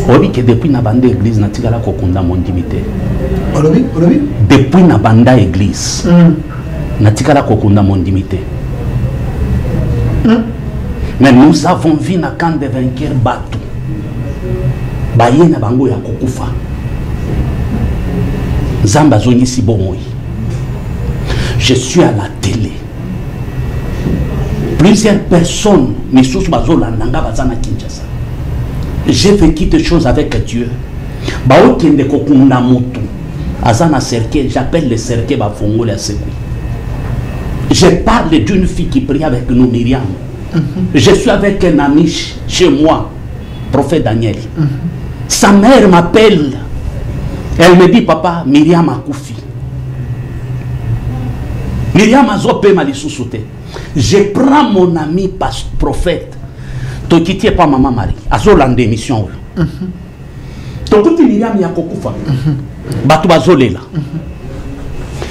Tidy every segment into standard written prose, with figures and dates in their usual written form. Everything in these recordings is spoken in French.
Oui, que depuis na banda église na tika la kokunda mon intimité. Olobi. Depuis na banda église na tika la kokunda mon intimité. Mais nous avons vu na camp de vainqueurs bateau. Baye na bango ya kokufa. Zamba zongi si bomoi. Je suis à la télé. Plusieurs personnes me sont bazola nanga bazana Kinshasa. J'ai vécu des choses avec Dieu. Bao kende kokunda moto. Azana cercle, j'appelle le cercle ba fongo la sekou. Je parle d'une fille qui prie avec nous, Myriam. Je suis avec un ami chez moi, prophète Daniel. Sa mère m'appelle. Elle me dit, papa, Myriam a koufi. Myriam a zopé ma lissousouté. Je prends mon ami prophète. Tokiti pas maman Marie. Azo l'ande mission. Tokiti Myriam ya kokoufa. Batu bazolela.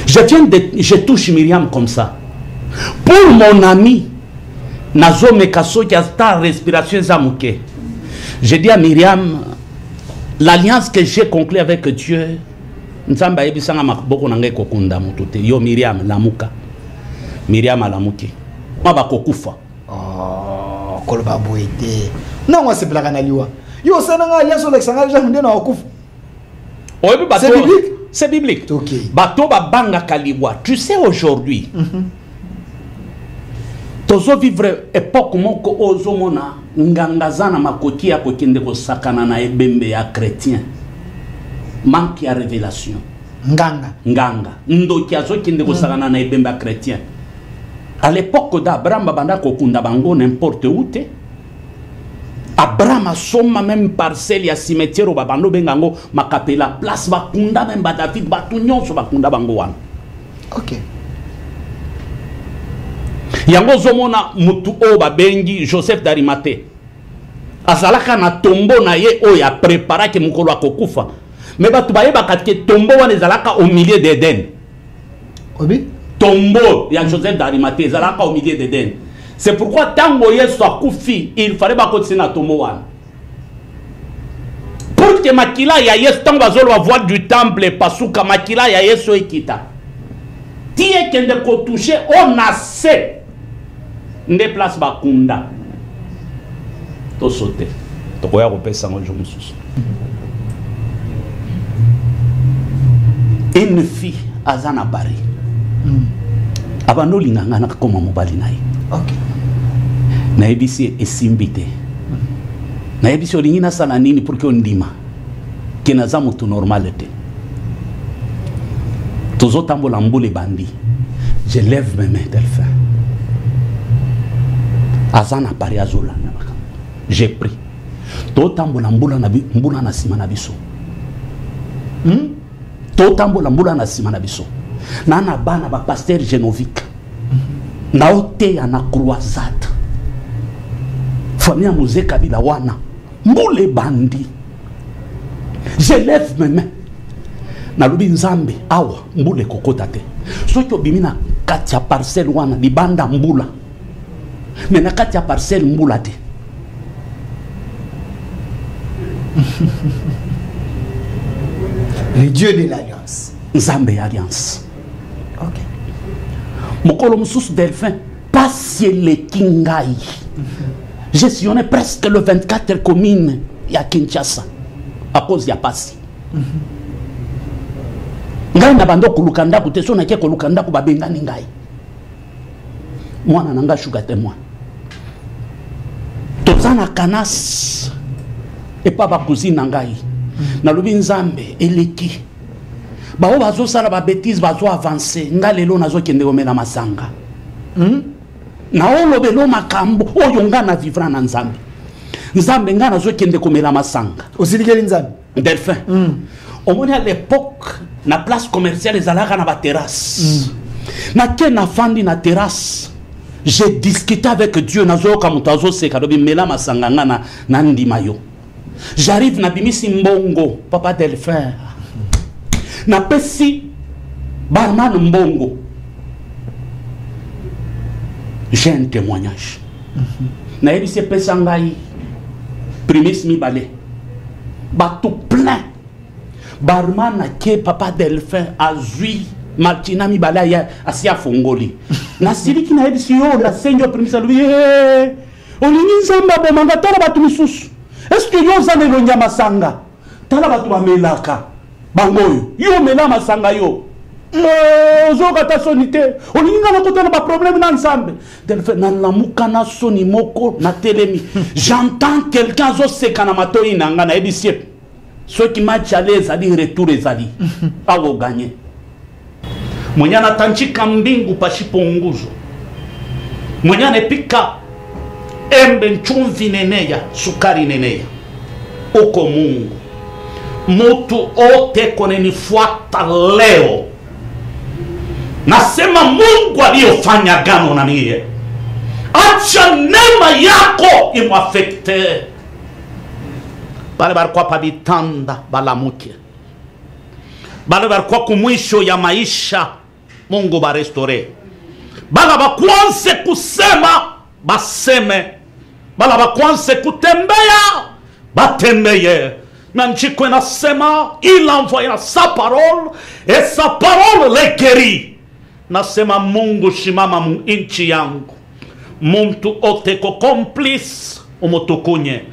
Je touche Myriam comme ça. Pour mon ami, Nazo Mekaso qui a ta respiration zamouké. Je dis à Myriam, l'alliance que j'ai conclue avec Dieu, Nzamba ebisanga makboko nange kokunda mutute. Yo Myriam lamuka. Myriam alamuki. Maba kokufa. Oh, koloba boete. Non, moi c'est plaka na liwa. Yo sananga alliance olexanga déjà hunde na okufa. C'est biblique. C'est biblique. OK. Bato ba banga kaliwa. Tu sais aujourd'hui. Tozo vivre époque moko ozomona ngangazana makoti ya kokende ko sakana na ebembe ya chrétien. Manque ya révélation. Nganga. Ndoki azokende ko sakana na ebembe ya chrétien. À l'époque d'Abraham babanda kokunda bango n'importe où te. Abraham a soma même parcelle ya cimetière au babando bengango makapela place bakunda même ba David batunyon so bakunda bango wana. OK. Yango zomona mutu o babengi Joseph d'Arimathée. Azalaka na tombo na ye o ya prépara ke mukolo akokufa. Mais batu baye bakatke tombo wana ezalaka au milieu d'Éden. Obi? Tombo ya Joseph d'Arimathée ezalaka au milieu d'Éden. C'est pourquoi tango Yesu akufi, il fallait bakotisi na tombo wana. Pour que makila ya Yesu tango bazolo va voir du temple pasuka makila ya Yesu ekita. Tie kende ko toucher on a se nde place bakunda to sauter to koya ko pesa ngojo mususu. Une fille azana bari abano linganga na koma mobali naye. OK. Na ebisi esimbite na ebisi olingina sana nini pour que ondima kena za mutu normalité tozo tambola mbule bandi. Je lève mes mains Delphin. Azana pari azola na baka. J'ai pris. To tambola mbula na sima na biso. To tambola mbula na sima na biso. Na bana ba pasteur Genovique. Na ote ya na croisade. Famille Mose Kabila wana. Mbule bandi. Je lève mes mains. Na lubi nzambe awa mbule kokota te. Soki obimina kati ya parcelle wana libanda mbula. Mais na kati ya parcelle mbula te. Le Dieu de l'alliance. Nzambe alliance. OK. Mokolo mususu Delphin passe le kingai. J'ai sillonné presque le 24 communes ya Kinshasa à cause ya passi. Ngai na bando kulukanda kute so na ke kulukanda ku babengani ngai. Mwana nanga shuga témoin. Tozana kanas et pas ba cousine ngai. Na lubi nzambe eleki. Ba o bazo sala ba bêtise bazo avancer ngalelo nazo kende komela masanga. Na olobelo makambo oyo nga na vivra na nzambe. Nzambe nga nazo kende komela masanga. Osilikeli nzambe. Delphin. Au moins à l'époque, na place commerciale, les alaka na ba terrasse. Na ken na fandi na terrasse. J'ai discuté avec Dieu nazo kamutazo se kadobi mela masanganga na ndima yo. J'arrive na bimisi mbongo, papa Delphin. Na pesi barman mbongo. J'ai un témoignage. Na ebisi pesa ngai primis mi balé. bateau plein. Barman ke papa Delphin azui Martina Mibala ya asia fongoli. Na siliki na ebisi yo na senyo primisa lui. Olingi nzamba bo mangatala batu misusu. Est-ce que yo zane lo nyama sanga? Tala batu bamelaka. Bangoyo. Yo mela masanga yo. Zoka ta sonite. Olingi na kotana ba problème na ensemble. Delphin na lamuka na soni moko na telemi. J'entends quelqu'un zo sekana matoi nanga na ebisi. Ceux qui matchent à l'aise, c'est-à-dire retour et zali. A vous gagner. Mwenyana tanchi kambingu pashiponguzo. Mwenyana pika embe nchumvi neneya, sukari neneya. Uko Mungu. Mutu ote kone nifuata leo. Nasema Mungu aliyofanya gano na niye. Acha neema yako imuafekte. Bale barikuwa pabitanda balamuke. Bale barikuwa kumwisho ya maisha Mungu barestore. Bala bakwanse kusema baseme. Bala bakwanse kutembea batembeye. Nanchikwe nasema il envoya sa parole et sa parole les guérit. Nasema Mungu shimama mu inchi yangu. Muntu oteko complice umutukunye.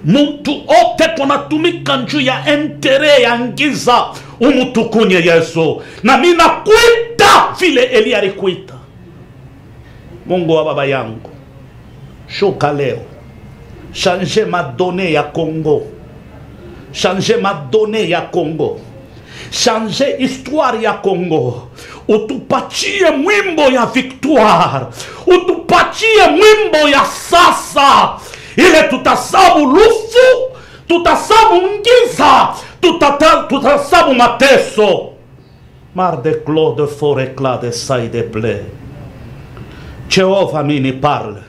Muntu ote konatumika njuu ya entere ya ngiza umutukunye Yesu. Na mina kuita vile Elia alikuita. Mungu wa baba yangu, shuka leo. Change ma donne ya Congo. Change ma donne ya Congo. Change histoire ya Congo. Utupatie mwimbo ya victoire. Utupatie mwimbo ya sasa. Ile tutasabu lufu, tutasabu ngiza, tutasabu mateso. Mar de clos de fort éclat de sailles de plaies. Jehovah mini parle.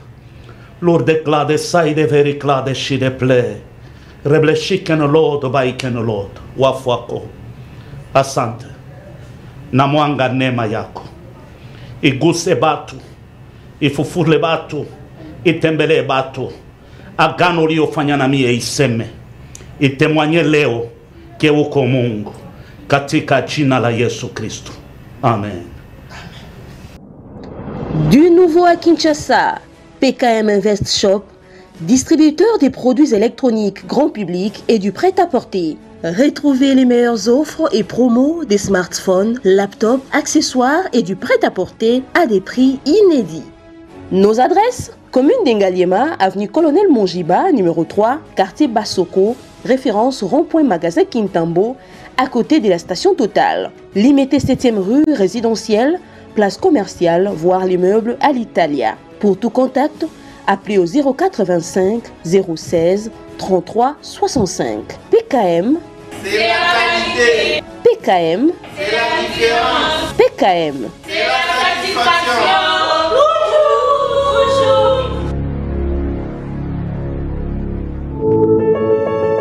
Lourd éclat de sailles de vericlat de chi de plaies. Reblechi ken lord, bai ken lord. Wafuako. Asante. Namwanga nema yako. Iguse batu. Ifufule batu. Itembele batu. Agano liofanya na mie iseme. Itemwanye leo ke uko Mungu. Katika jina la Yesu Kristo. Amen. Du nouveau à Kinshasa, PKM Invest Shop, distributeur des produits électroniques grand public et du prêt-à-porter. Retrouvez les meilleures offres et promos des smartphones, laptops, accessoires et du prêt-à-porter à des prix inédits. Nos adresses: commune d'Engaliema, avenue Colonel Mongiba, numéro 3, quartier Bassoko, référence rond-point magasin Kintambo, à côté de la station Total. Limité 7e rue résidentielle, place commerciale, voire l'immeuble à l'Italia. Pour tout contact, appelez au 085 016 33 65. PKM, c'est la qualité. PKM, c'est la différence. PKM, c'est la satisfaction.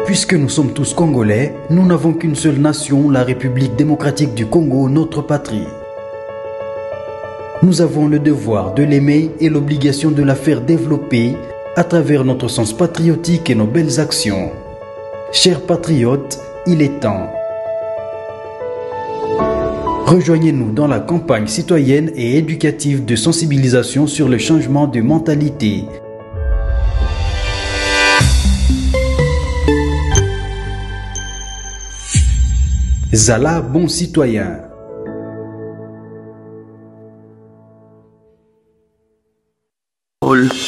Puisque nous sommes tous Congolais, nous n'avons qu'une seule nation, la République démocratique du Congo, notre patrie. Nous avons le devoir de l'aimer et l'obligation de la faire développer à travers notre sens patriotique et nos belles actions. Chers patriotes, il est temps. Rejoignez-nous dans la campagne citoyenne et éducative de sensibilisation sur le changement de mentalité. Zala, bon citoyen.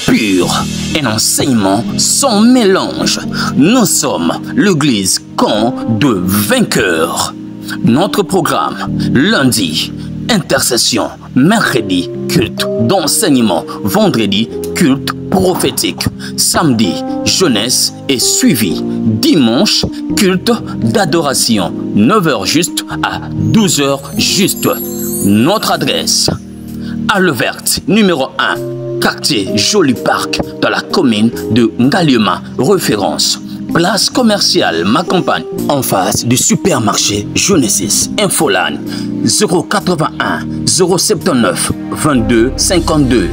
Pur, un enseignement sans mélange. Nous sommes l'église camp de vainqueurs. Notre programme: lundi, intercession; mercredi, culte d'enseignement; vendredi, culte prophétique; samedi, jeunesse et suivi; dimanche, culte d'adoration, 9h juste à 12h juste. Notre adresse: Halle Verte, numéro 1, quartier Joli Parc, dans la commune de Ngaliema, référence place commerciale Ma Campagne, en face du supermarché Genesis. Infoline 081 079 22 52.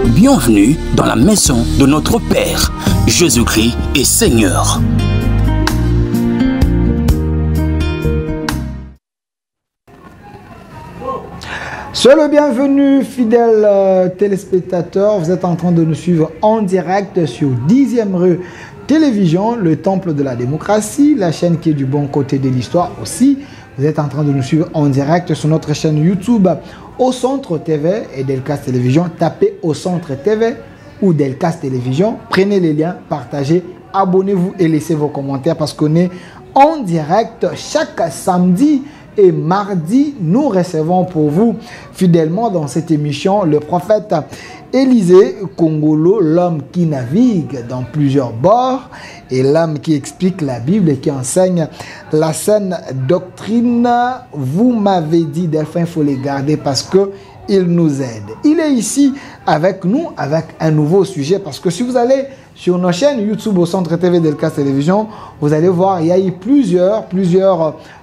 Bienvenue dans la maison de notre Père. Jésus-Christ est Seigneur. Soyez le bienvenu, fidèles téléspectateurs. Vous êtes en train de nous suivre en direct sur 10e rue Télévision, le temple de la démocratie, la chaîne qui est du bon côté de l'histoire aussi. Vous êtes en train de nous suivre en direct sur notre chaîne YouTube Au Centre TV et Delcast Télévision. Tapez Au Centre TV ou Delcast Télévision. Prenez les liens, partagez, abonnez-vous et laissez vos commentaires parce qu'on est en direct chaque samedi et mardi. Nous recevons pour vous fidèlement dans cette émission le prophète Élisée Kongolo, l'homme qui navigue dans plusieurs bords et l'homme qui explique la Bible et qui enseigne la saine doctrine. Vous m'avez dit, Delphin, il faut les garder parce que il nous aide. Il est ici avec nous avec un nouveau sujet parce que si vous allez sur nos chaînes YouTube Au Centre TV Delcast Télévision, vous allez voir, il y a eu plusieurs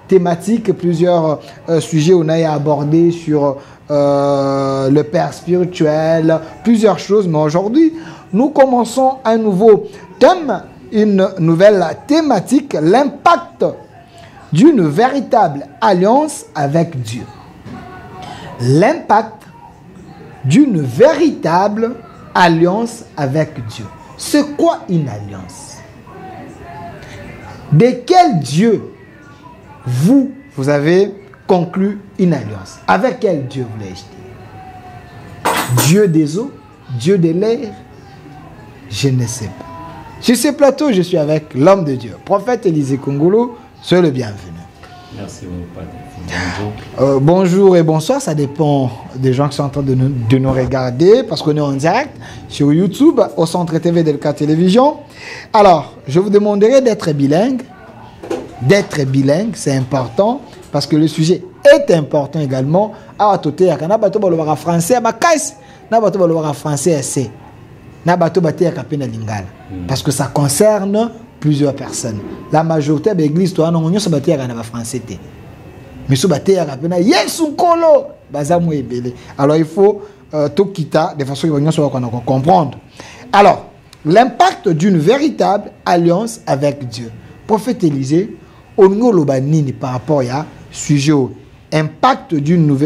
thématiques, plusieurs sujets on a abordé sur le père spirituel, plusieurs choses. Mais aujourd'hui, nous commençons un nouveau thème, une nouvelle thématique, l'impact d'une véritable alliance avec Dieu. L'impact d'une véritable alliance avec Dieu. C'est quoi une alliance? De quel Dieu vous avez conclu une alliance? Avec quel Dieu voulais-je dire? Dieu des eaux? Dieu de l'air? Je ne sais pas. Sur ce plateau, je suis avec l'homme de Dieu, prophète Élisée Kongolo. Soyez le bienvenu. Merci beaucoup. Bonjour. Bonjour et bonsoir, ça dépend des gens qui sont en train de nous regarder parce qu'on est en direct sur YouTube, Au Centre TV Delcast Télévision. Alors, je vous demanderai d'être bilingue. D'être bilingue, c'est important parce que le sujet est important également. Ah, tout est à bateau balobara français, ma caisse, na bateau balobara français c'est. Na bateau baté à kapena lingala parce que ça concerne plusieurs personnes. La majorité de l'église toi non on se baté à na français té. Mais se baté à kapena yesu kolo bazamu ebele. Alors il faut tout quitter de façon que nous soit comprendre. Alors, l'impact d'une véritable alliance avec Dieu. Prophète Élisée par rapport à sujet impact d'une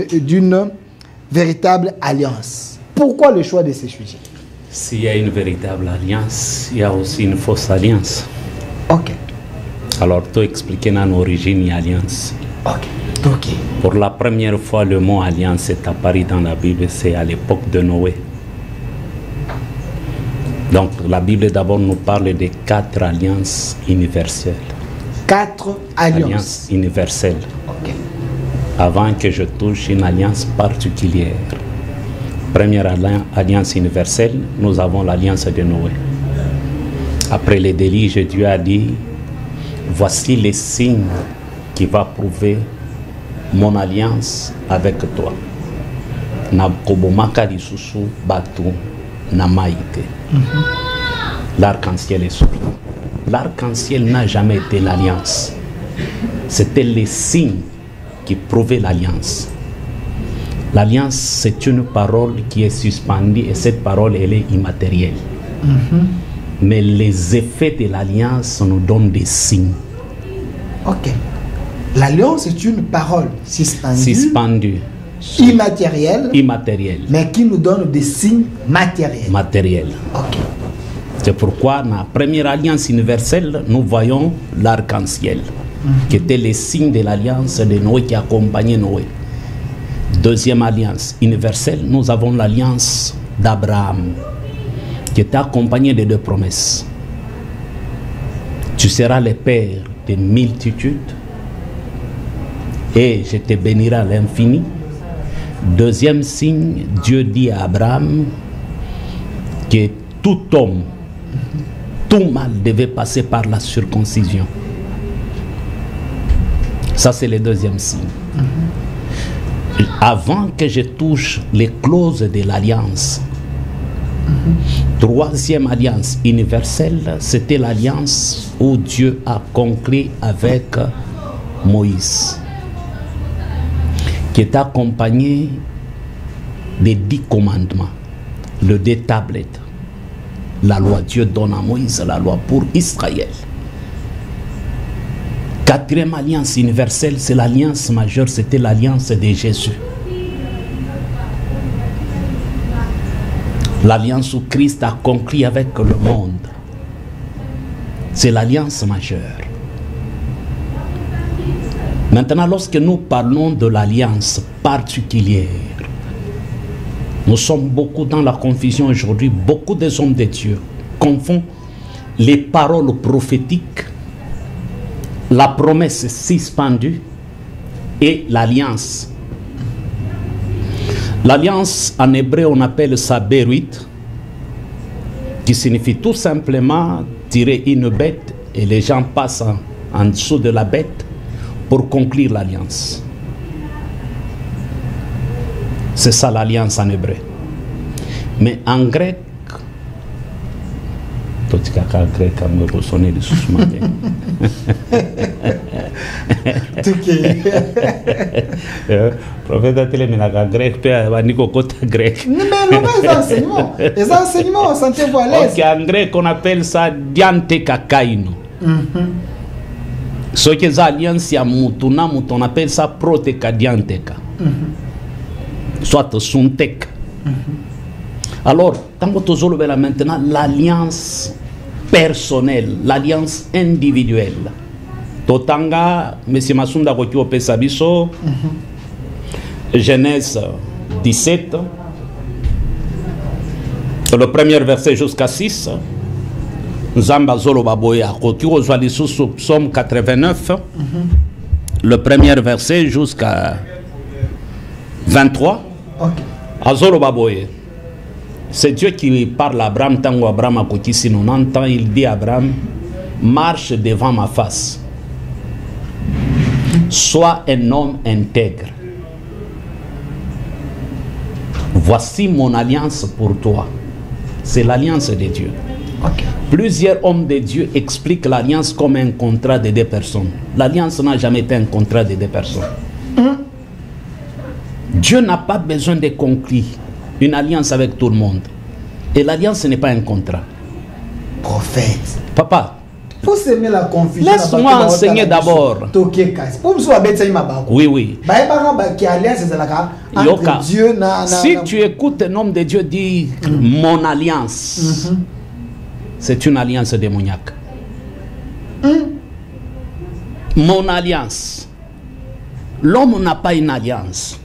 véritable alliance. Pourquoi le choix de ces sujets? S'il y a une véritable alliance, il y a aussi une fausse alliance. Ok. Alors, tu expliquer dans l'origine alliance. Ok. Pour la première fois, le mot alliance est apparu dans la Bible, c'est à l'époque de Noé. Donc, la Bible d'abord nous parle de 4 alliances universelles. 4 alliances universelles. Ok. Avant que je touche une alliance particulière. Première alliance universelle, nous avons l'alliance de Noé. Après les déluges, Dieu a dit, voici les signes qui vont prouver mon alliance avec toi. L'arc-en-ciel est sorti. L'arc-en-ciel n'a jamais été l'alliance. C'était les signes qui prouvaient l'alliance. L'alliance, c'est une parole qui est suspendue et cette parole, elle est immatérielle. Mais les effets de l'alliance nous donnent des signes. Ok. L'alliance est une parole suspendue. Immatérielle. Mais qui nous donne des signes matériels. Ok. C'est pourquoi dans la première alliance universelle, nous voyons l'arc-en-ciel, qui était le signe de l'alliance de Noé qui accompagnait Noé. Deuxième alliance universelle, nous avons l'alliance d'Abraham, qui était accompagnée de 2 promesses. Tu seras le père de multitudes et je te bénirai à l'infini. Deuxième signe, Dieu dit à Abraham que tout homme, tout mâle devait passer par la circoncision. Ça, c'est le deuxième signe. Avant que je touche les clauses de l'alliance, troisième alliance universelle, c'était l'alliance où Dieu a conclu avec Moïse, qui est accompagné des 10 commandements, le 2 tablettes. La loi, Dieu donne à Moïse la loi pour Israël. Quatrième alliance universelle, c'est l'alliance majeure, c'était l'alliance de Jésus. L'alliance où Christ a conclu avec le monde, c'est l'alliance majeure. Maintenant, lorsque nous parlons de l'alliance particulière, nous sommes beaucoup dans la confusion aujourd'hui. Beaucoup des hommes de Dieu confondent les paroles prophétiques, la promesse suspendue et l'alliance. L'alliance, en hébreu, on appelle ça Beruit, qui signifie tout simplement tirer une bête et les gens passent en dessous de la bête pour conclure l'alliance. C'est ça l'alliance en hébreu. Mais en grec, tout ce grec a me ressonné de sous-matin. Prophète a télé en grec, puis va nico côté grec. Mais non, les enseignements, sentez-vous à l'aise. Ok, en grec on appelle ça diante kakaino. Ce qui est alliance ya mutuna, on appelle ça proteka dianteka. Soit suntek. Alors, quand vous avez maintenant l'alliance personnelle, l'alliance individuelle. Totanga, M. Masunda Kokyo Pesabiso, Genèse 17, le premier verset jusqu'à 6. Zamba Zolo Baboya, Kokyo Zwalisu, Psaume 89, le premier verset jusqu'à 23. Azolo Baboye. C'est Dieu qui parle à Abraham, tant qu'Abraham a côté si on entend, il dit à Abraham, marche devant ma face. Sois un homme intègre. Voici mon alliance pour toi. C'est l'alliance de Dieu. Plusieurs hommes de Dieu expliquent l'alliance comme un contrat de deux personnes. L'alliance n'a jamais été un contrat de deux personnes. Dieu n'a pas besoin de conclure une alliance avec tout le monde. Et l'alliance n'est pas un contrat. Prophète. Papa, faut s'aimer la confusion. Laisse-moi enseigner d'abord. Oui. Yoka. Si tu écoutes un homme de Dieu dire mon alliance, c'est une alliance démoniaque. Mon alliance. L'homme n'a pas une alliance.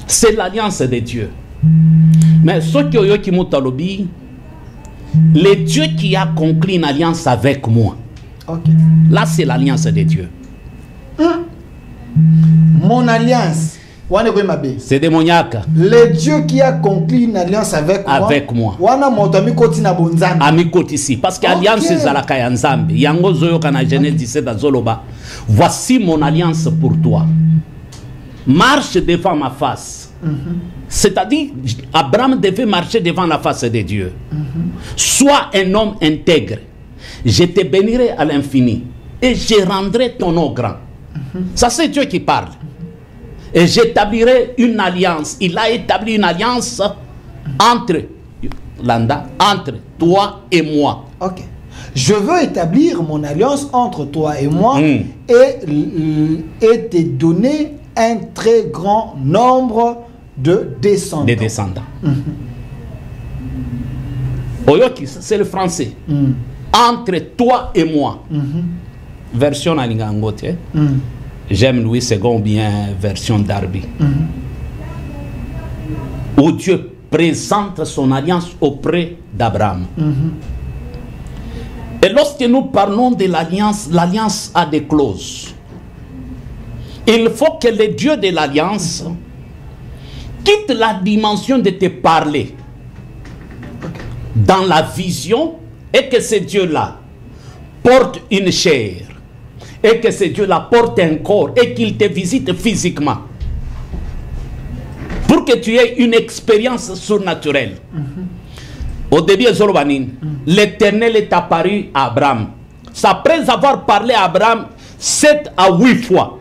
C'est l'alliance de Dieu. Mais ce qui est le Dieu qui a conclu une alliance avec moi. Là, c'est l'alliance de Dieu. Mon alliance, c'est démoniaque. Le Dieu qui a conclu une alliance avec moi. Parce que l'alliance c'est la Kayanzambi. Yango Zoyo kana Genèse 17 à Zoloba. Voici mon alliance pour toi. Marche devant ma face. C'est-à-dire, Abraham devait marcher devant la face de Dieu. Sois un homme intègre. Je te bénirai à l'infini. Et je rendrai ton nom grand. Ça, c'est Dieu qui parle. Et j'établirai une alliance. Il a établi une alliance entre toi et moi. Je veux établir mon alliance entre toi et moi et te donner un très grand nombre de descendants. Oyoki, c'est le français. Entre toi et moi. Version Alingangote. J'aime Louis II bien version Darby. Où Dieu présente son alliance auprès d'Abraham. Et lorsque nous parlons de l'alliance, l'alliance a des clauses. Il faut que le Dieu de l'alliance quitte la dimension de te parler dans la vision et que ce Dieu-là porte une chair et que ce Dieu-là porte un corps et qu'il te visite physiquement pour que tu aies une expérience surnaturelle. Au début, l'Éternel est apparu à Abraham. C'est après avoir parlé à Abraham 7 à 8 fois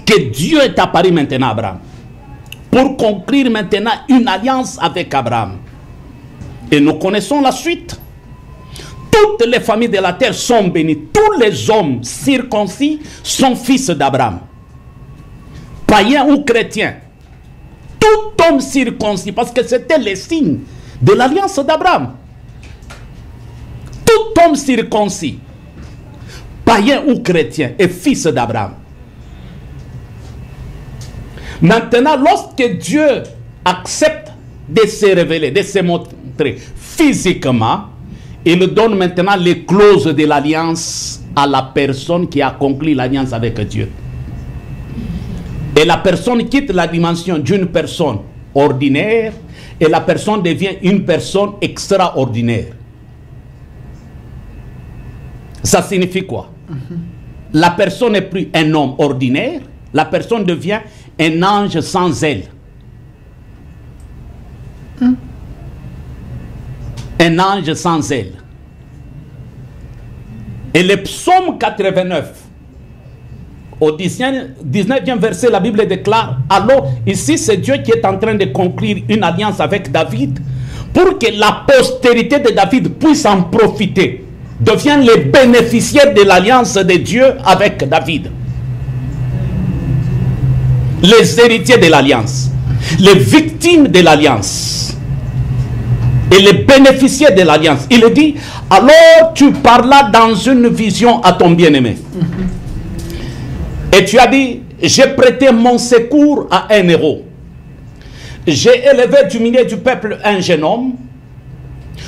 que Dieu est apparu maintenant à Abraham pour conclure maintenant une alliance avec Abraham. Et nous connaissons la suite. Toutes les familles de la terre sont bénies. Tous les hommes circoncis sont fils d'Abraham. Païens ou chrétiens, tout homme circoncis, parce que c'était le signe de l'alliance d'Abraham. Tout homme circoncis, païen ou chrétien, est fils d'Abraham. Maintenant, lorsque Dieu accepte de se révéler, de se montrer physiquement, il donne maintenant les clauses de l'alliance à la personne qui a conclu l'alliance avec Dieu. Et la personne quitte la dimension d'une personne ordinaire et la personne devient une personne extraordinaire. Ça signifie quoi? La personne n'est plus un homme ordinaire, la personne devient un ange sans aile. Un ange sans aile. Et le psaume 89, au 19e verset, la Bible déclare, alors ici c'est Dieu qui est en train de conclure une alliance avec David pour que la postérité de David puisse en profiter, devienne les bénéficiaires de l'alliance de Dieu avec David. Les héritiers de l'alliance, les victimes de l'alliance et les bénéficiaires de l'alliance. Il dit, alors tu parlas dans une vision à ton bien-aimé. Et tu as dit, j'ai prêté mon secours à un héros. J'ai élevé du milieu du peuple un jeune homme.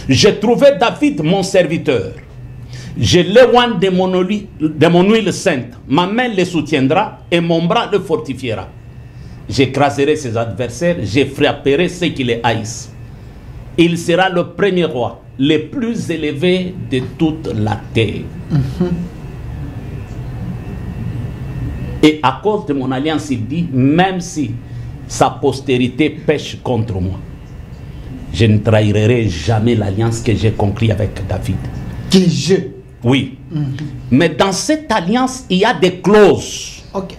J'ai trouvé David mon serviteur. Je l'éloigne de mon huile sainte. Ma main le soutiendra et mon bras le fortifiera. J'écraserai ses adversaires, je frapperai ceux qui les haïssent. Il sera le premier roi, le plus élevé de toute la terre. Et à cause de mon alliance, il dit, même si sa postérité pêche contre moi, je ne trahirai jamais l'alliance que j'ai conclue avec David. Qui je? Oui. Mais dans cette alliance, il y a des clauses. Ok.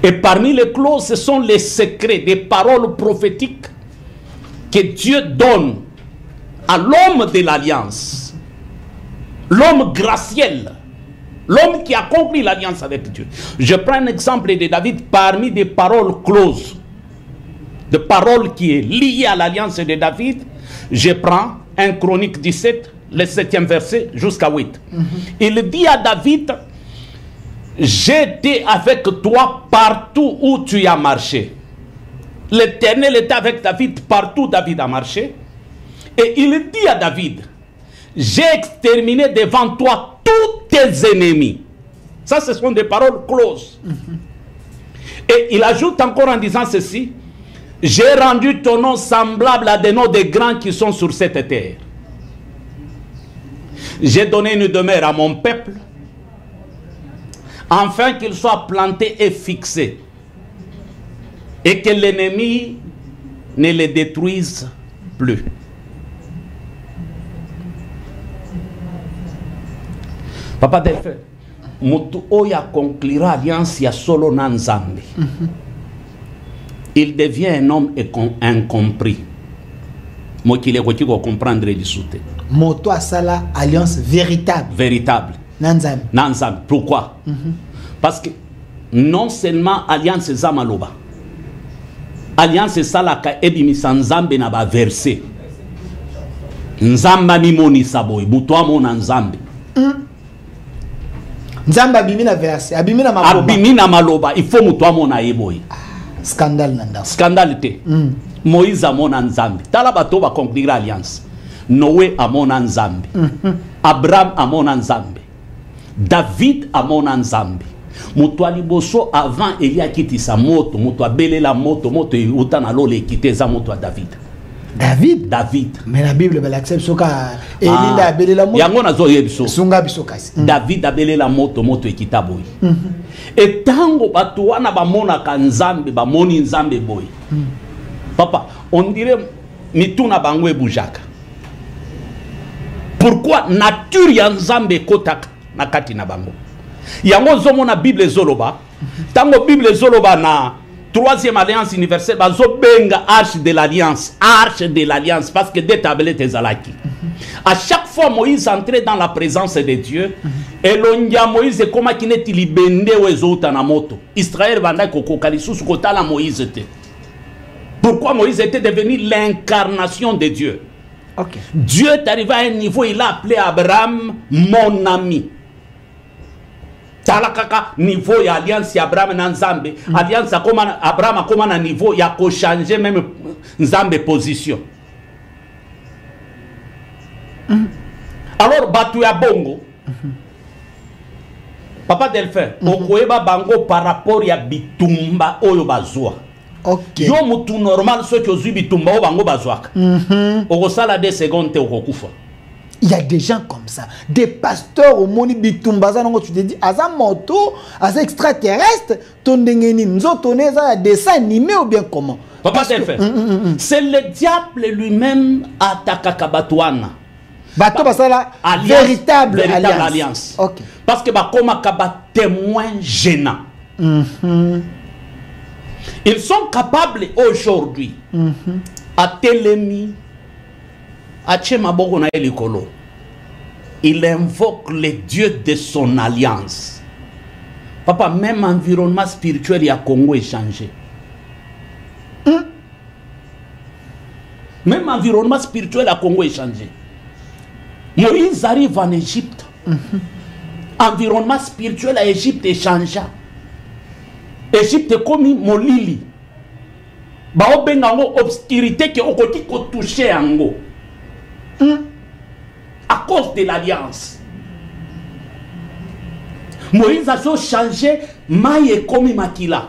Et parmi les clauses, ce sont les secrets, des paroles prophétiques que Dieu donne à l'homme de l'alliance, l'homme graciel, l'homme qui a conclu l'alliance avec Dieu. Je prends un exemple de David parmi des paroles closes, de paroles qui est liées à l'alliance de David. Je prends 1 Chronique 17, le 7e verset jusqu'à 8. Il dit à David, j'étais avec toi partout où tu as marché. L'Éternel était avec David partout où David a marché. Et il dit à David, j'ai exterminé devant toi tous tes ennemis. Ça, ce sont des paroles closes. Et il ajoute encore en disant ceci, j'ai rendu ton nom semblable à des noms des grands qui sont sur cette terre. J'ai donné une demeure à mon peuple, afin qu'il soit planté et fixé, et que l'ennemi ne le détruise plus. Papa Delphin, mutu oya conclura alliance ya solo na Nzambe. Il devient un homme incompris. Moi qui l'ai comprendre du soute. Moto asala alliance véritable. Véritable. Nanzambe. Nanzambe. Pourquoi? Parce que non seulement alliance zamaloba. Alliance salaka ebimisa Nzambe na ba verset. Nzamba ni moni saboy. Muto amona Nzambe. Nzamba abimina verset. Abimina maloba. Abimina maloba. Il faut muto amona yeboy. Scandale nanda. Scandale te. Moïse amona Nzambe. Tala bato ba conclure alliance. Noé amona Nzambe. Abraham amona Nzambe. David amona Nzambe. Mutu aliboso avant Elia kitisa moto, mutu abele la moto, moto utana lole kiteza moto a David. David. David. Mais la Bible elle accepte soka Elia abele la moto. Yango nazo yebiso. Sunga biso kasi. David abele la moto, moto ekita boy. Et tango batu wana bamona ka Nzambe, bamoni Nzambe boy. Papa, on dirait mituna bangwe bujaka. Pourquoi nature ya Nzambe kotaka na kati na bango? Yango zomo na Bible zoloba. Tango Bible zoloba na troisième alliance universelle bazo benga arche de l'alliance, arche de l'alliance parce que des tablettes ezalaki. À chaque fois Moïse entrait dans la présence de Dieu, et l'ongia Moïse comme qui n'est libendé ou ezouta na moto. Israël banda kokokali sous kota la Moïse était. Pourquoi Moïse était devenu l'incarnation de Dieu? Okay. Dieu est arrivé à un niveau, il a appelé Abraham mon ami. Talakaka niveau ya alliance ya Abraham na Nzambe. Alliance ya koma Abraham akoma na niveau ya ko changer même Nzambe position. Alors batu ya bongo. Papa Delphin, okoyeba bango par rapport ya bitumba oyo bazwa. Okay. Yo mutu normal ceux qui ont bitumba o bango bazwaka. Okosala 2 secondes te okokufa. Il y a des gens comme ça, des pasteurs au moni bitumbaza non tu te dis aza moto, aza extraterrestre, ton dengeni nzotoné za dessin animé ou bien comment? Papa Delphin, c'est le diable lui-même attaque Batouana. Bato basala véritable alliance. Okay. Parce que bakoma kaba témoin gênant. Ils sont capables aujourd'hui à Télémi, à Tchemaboko na Elikolo. Il invoque les dieux de son alliance. Papa, même environnement spirituel y a Congo est changé. Même environnement spirituel à Congo est changé. Moïse arrive en Égypte. Environnement spirituel à Égypte est changé. Égypte est comme Molili. Bao bengango obscurité qui okoti ko toucher ango. À cause de l'alliance. Moïse a changé maïe comme makila.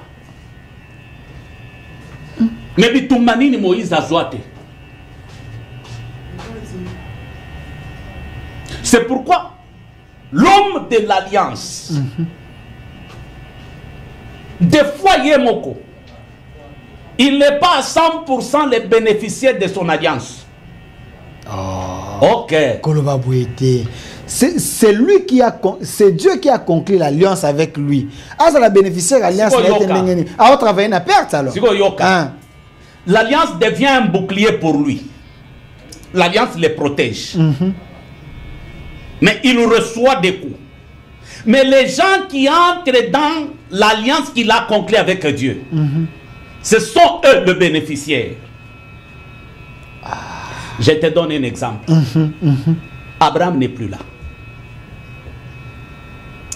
Mais bitumani Moïse a zoate. C'est pourquoi l'homme de l'alliance, des fois Yemoko, il n'est pas à 100% le bénéficiaire de son alliance. Ok. C'est lui qui a, c'est Dieu qui a conclu l'alliance avec lui. Ah, ça la bénéficiaire l'alliance. Ah, on travaille une perte alors. L'alliance devient un bouclier pour lui. L'alliance le protège. Mais il reçoit des coups. Mais les gens qui entrent dans l'alliance qu'il a conclue avec Dieu, ce sont eux le bénéficiaire. Je te donne un exemple. Abraham n'est plus là.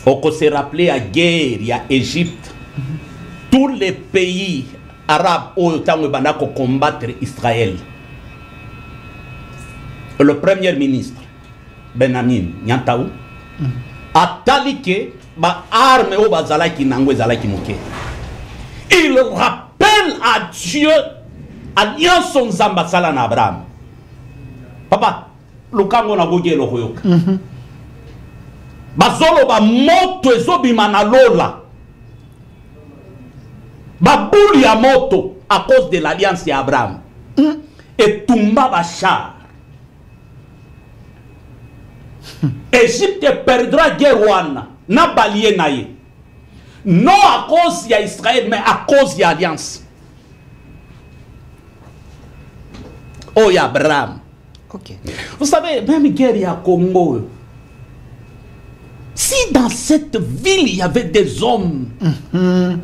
On peut se rappeler à guerre, il y a Égypte. Tous les pays arabes ont combattre Israël. Le premier ministre, Benjamin Nyantaou, a taliqué ba arme au bazalaki nangwe zalaki muke. Il rappelle à Dieu alliance son zambasala na Abraham. Papa, lukango na goge lo hoyoka. Bazolo ba moto ezobima na lola. Ba buli ya moto à cause de l'alliance de Abraham. Et tumba ba char. Égypte perdra guerre wana na balie naye. Non à cause de Israël mais à cause de l'alliance. Oh ya Abraham. Okay. Vous savez, même guerre à Congo. Si dans cette ville il y avait des hommes,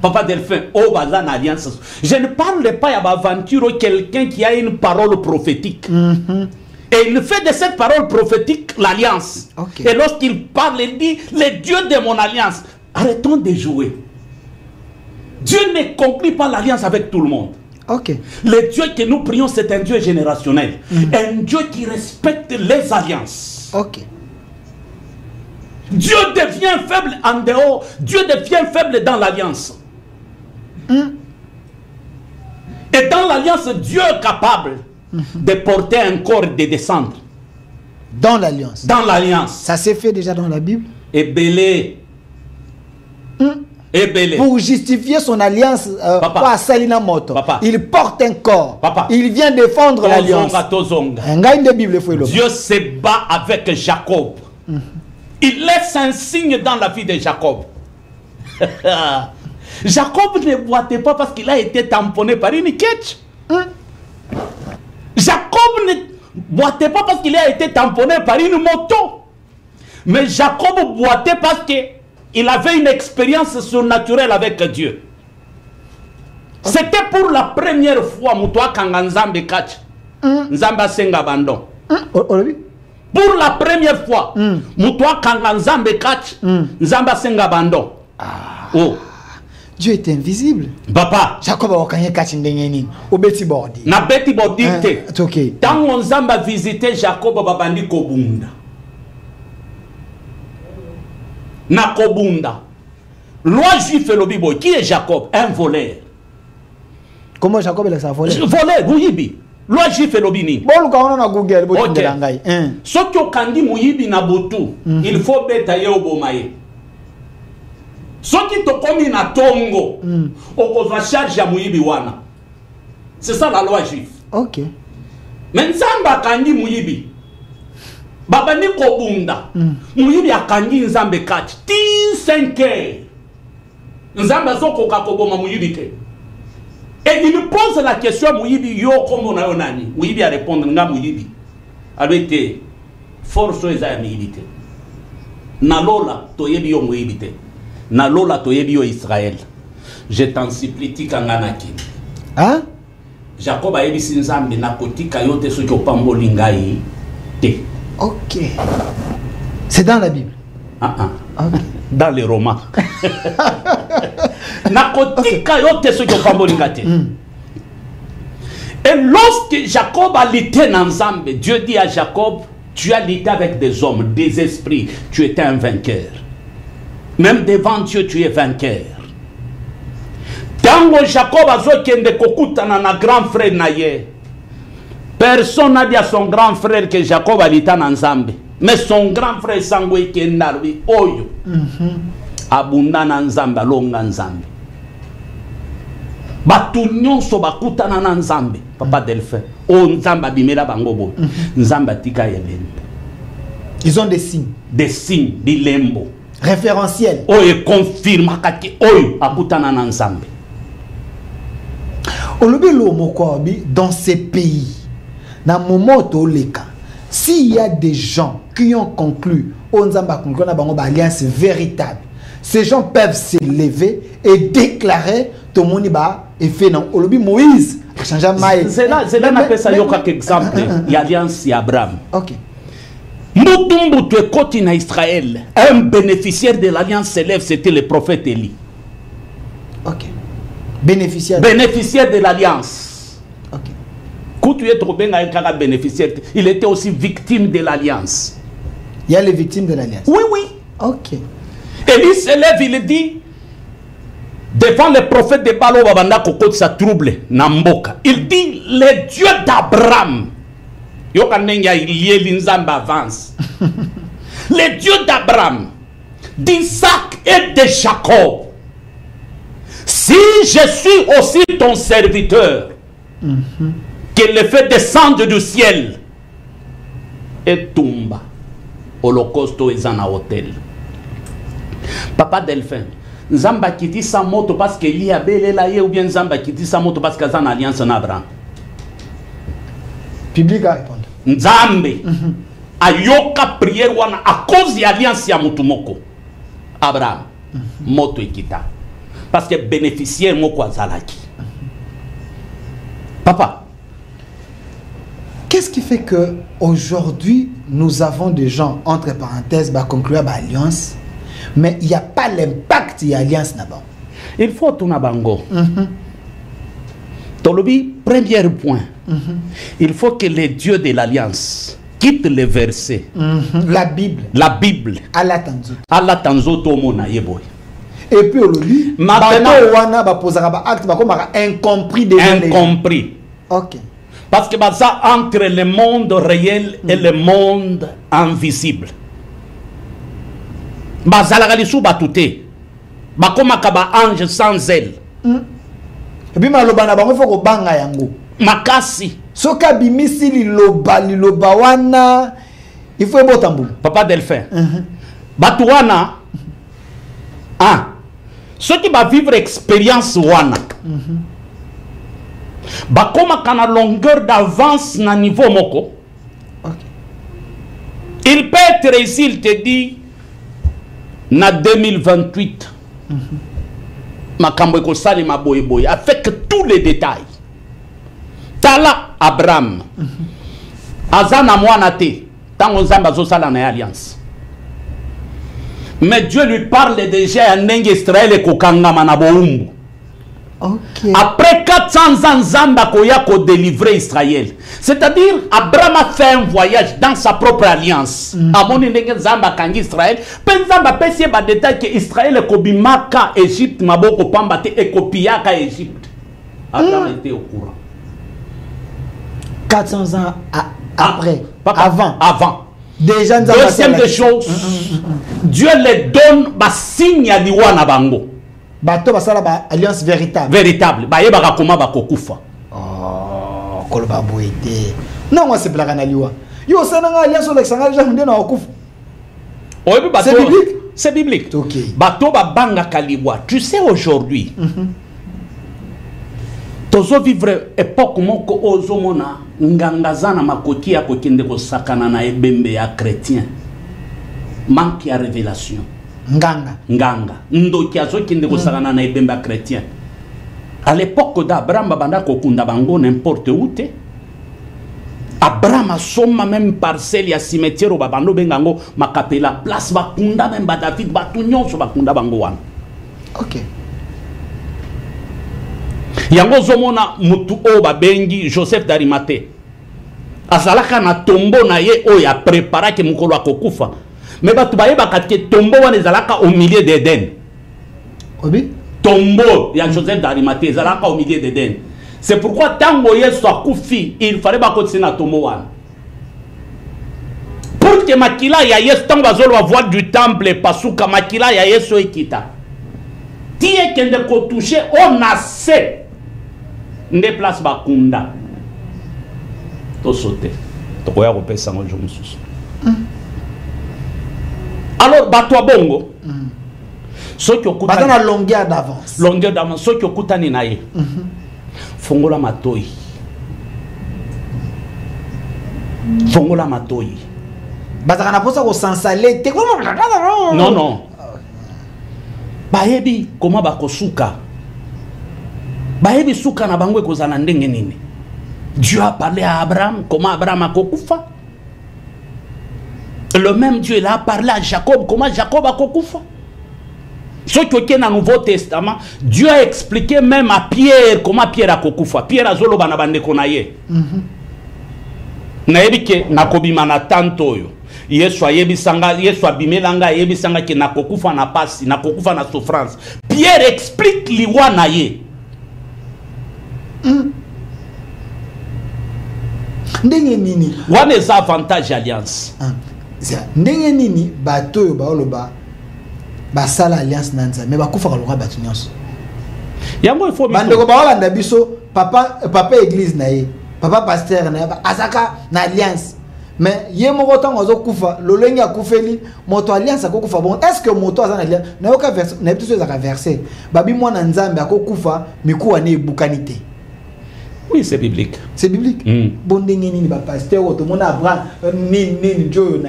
Papa Delphin, oh bazan alliance. Je ne parle pas d'aventure quelqu'un qui a une parole prophétique. Et il fait de cette parole prophétique l'alliance. Okay. Et lorsqu'il parle, il dit, les dieux de mon alliance, arrêtons de jouer. Dieu ne conclut pas l'alliance avec tout le monde. Okay. Le Dieu que nous prions, c'est un Dieu générationnel. Un Dieu qui respecte les alliances. Okay. Dieu devient faible en dehors. Dieu devient faible dans l'alliance. Et dans l'alliance, Dieu est capable de porter un corps et de descendre. Dans l'alliance. Dans l'alliance. Ça s'est fait déjà dans la Bible. Et belé. Pour justifier son alliance, Papa. Il porte un corps. Papa. Il vient défendre l'alliance. Dieu se bat avec Jacob. Il laisse un signe dans la vie de Jacob. Jacob ne boitait pas parce qu'il a été tamponné par une quête. Jacob boitait pas parce qu'il a été tamponné par une moto. Mais Jacob boitait parce qu'il avait une expérience surnaturelle avec Dieu. C'était pour la première fois Moutoua Kanganzambe Kach. Nzamba Senga Bandon. Pour la première fois, Moutoua Kanganzambe Kach. Nzamba Senga Bandon. Oh. Dieu est invisible. Papa. Jacob a wakanye Kach ndengeni. Au Betty Bordi. Na Betty Bordi te. Ok. Tant on Nzamba visité Jacob Babandi Kobunda. Na Kobunda. Loi juif et l'obibo. Qui est Jacob? Un voleur. Comment Jacob est sa voleur? Voleur, Mouyibi. Loi juif et l'obini. Bon, quand on a Google, ok. Ce qui est kandi Mouyibi na botu, il faut betailler au bomaye. Ce qui est comme na tongo, on va charger à Mouyibi wana. C'est ça la loi juive. Ok. Mais Nzamba kandi Mouyibi. Babani Kobunda. Mouyibi a kandi Nzambe kach. Ti 5 heures. Nzamba zoko kakoboma Mouyibi te. Et il me pose la question, Mouyibi, yo, comme on a un ami. Mouyibi a répondu, nga Mouyibi. Avec tes forces et amis. Nalola, toyebi yo Mouyibi te. Nalola, toyebi yo Israël. Je t'en supplie, tika nganaki. Hein? Jacob a yebi sinzambe, na kotika yote soki opamboli ngai te. Ok. C'est dans la Bible. Okay. Dans les romans. Nakotika yote soki opamboli ngai te. Et lorsque Jacob a lutté dans Nzambe, Dieu dit à Jacob, tu as lutté avec des hommes, des esprits, tu étais un vainqueur. Même devant Dieu, tu es vainqueur. Tango Jacob a zokende kokutana na grand frère naye. Personne n'a dit à son grand frère que Jacob a lutté dans Nzambe. Mais son grand frère Sangwe Kendarbi, Oyo, abunda na Nzambe, longa Nzambe. Batu nyonso bakutana na Nzambe, Papa Delphin. O Nzamba bimela bangobo. Nzamba tika yelende. Ils ont des signes. Des signes, des lembo. Référentiels. Oyo confirme kaki oyo akutana na Nzambe. Olobi lo mokobi dans ces pays. Na momoto leka. S'il y a des gens qui ont conclu Nzamba conclu na bango ba alliance véritable. Ces gens peuvent se lever et déclarer tout le monde et fait non. Olobi Moïse a changé maïs. C'est là on appelle ça yoka exemple. Il y a alliance et Abraham. Ok. Moutumbu tu côté na Israël. Un bénéficiaire de l'alliance s'élève, c'était le prophète Élie. Ok. Bénéficiaire. Bénéficiaire de l'alliance. Ok. Quand tu es trop bien un bénéficiaire, il était aussi victime de l'alliance. Il y a les victimes de l'alliance. Oui, oui. Ok. Élie s'élève, il dit devant le prophète de Balo Babanda Koko sa trouble Namboka. Il dit le Dieu d'Abraham. Yokanenga il l'inzamba avance. Le Dieu d'Abraham, d'Isaac et de Jacob. Si je suis aussi ton serviteur, qu'il le fait descendre du ciel et tomba. Holocauste et en hôtel. Papa Delphin, Nzamba qui dit sa moto parce qu'il y a belé là ou bien Nzamba qui dit sa moto parce qu'il y a une alliance en Abraham. Public à répondre. Nzambe a yoka prière wana à cause de l'alliance ya mutumoko. Abraham, moto ekita. Parce que bénéficiaire moko azalaki. Papa, qu'est-ce qui fait que aujourd'hui nous avons des gens entre parenthèses bah conclure bah alliance mais il n'y a pas l'impact de l'alliance là-bas. Il faut tout nabango. Tolobi, premier point. Il faut que les dieux de l'alliance quittent les versets. La Bible. La Bible. Allah tanzo. Allah tanzo to mona yeboy. Et puis aujourd'hui, maintenant, wana ba posera ba acte ba comme incompris des incompris. OK. Parce que ça entre le monde réel et le monde invisible. Bazala galisu batute. Bakoma kaba ange sans aile. Et puis maloba na bango faut ko banga yango. Makasi. Soka bimisi liloba wana il faut botambu. Papa Delphin. Batuana. Ah. Ceux qui va vivre expérience wana. Bakoma kana longueur d'avance na niveau moko. Il peut être ici, il te dit, na 2028, makambo ekosali maboye boye, avec tous les détails. Tala Abraham, azana mwana te, tango nzamba zosala na alliance. Mais Dieu lui parle déjà à Nenge Israël et Kokangama na boumbu. Okay. Après 400 ans, Zamba koya ko délivrer Israël. C'est-à-dire, Abraham a fait un voyage dans sa propre alliance. Amoni Nenge Zamba kangi Israël. Pen Zamba pesi ba détail que Israël ko bimaka Égypte maboko pamba te e kopiaka Égypte. Abraham était au courant. 400 ans après. Avant. Déjà, deuxième des choses, Dieu les donne ba signe à liwana bango. Bato basala ba alliance véritable. Véritable. Ba yeba koma ba kokufa. Oh, koloba boité. Non, moi c'est blaga na liwa. Yo sana nga alliance avec sanga ja ndena okufa. C'est biblique. C'est biblique. OK. Bato ba banga kaliwa. Tu sais aujourd'hui. Tozo vivre époque moko ozomona ngangazana makoti ya kokende ko sakana na ebembe ya chrétien. Manque ya révélation. Nganga. Ndoki azokende ko sakana na ebembe ya chrétien. À l'époque d'Abraham banda kokunda bango n'importe où te. Abraham a soma même parcelle ya cimetière au babando bengango makapela place bakunda même ba David batu nyonso bakunda bango wana. OK. Yango zomona mutu o babengi Joseph d'Arimathée. Azalaka na tombo na ye o ya prépara ke mukolo akokufa. Mais batu baye bakatke tombo wana ezalaka au milieu d'Éden. Obi? Tombo ya Joseph d'Arimathée ezalaka au milieu d'Éden. C'est pourquoi tango Yesu akufi, il fallait bakotisi na tombo wana. Pour que makila ya Yesu tango bazolo va voir du temple pasuka makila ya Yesu ekita. Tie kende ko toucher on a se nde place bakunda to sauter to koya ko pesa ngo jomu susu. Alors bato bongo soki okuta batana longueur d'avance soki okutani na ye fongola matoi bataka na posa ko sansalé te comment non bayebi comment bakosuka bayebi suka na bango ekozala ndenge nini. Dieu a parlé à Abraham comment Abraham a kokufa. Le même Dieu il a parlé à Jacob comment Jacob a kokufa. Ce qui est dans le Nouveau Testament, Dieu a expliqué même à Pierre comment Pierre a kokufa. Pierre a zolo bana bande konaye. Na ebike nakobima na tantoyo. Yesu ayebisanga Yesu abimelanga ayebisanga ke nakokufa na pasi nakokufa na souffrance. Pierre explique liwa na ye. Ndenge nini wana eza avantage alliance. Ndenge nini bato yo baoloba basala alliance na Nzambe mais bakufa kaloka bato nyonso. Yango il faut bandeko baolanda biso papa église na ye papa pasteur na ye azaka na alliance. Mais ye moko tango azokufa lolenge akufeli moto alliance akokufa bon est-ce que moto azana alliance na yoka verset na biso ezaka verset babi mwana Nzambe akokufa mikuwa ne bukanite. Oui, c'est biblique. C'est biblique. Bon ndenge nini ba pasteur oto mona Abraham ni Dieu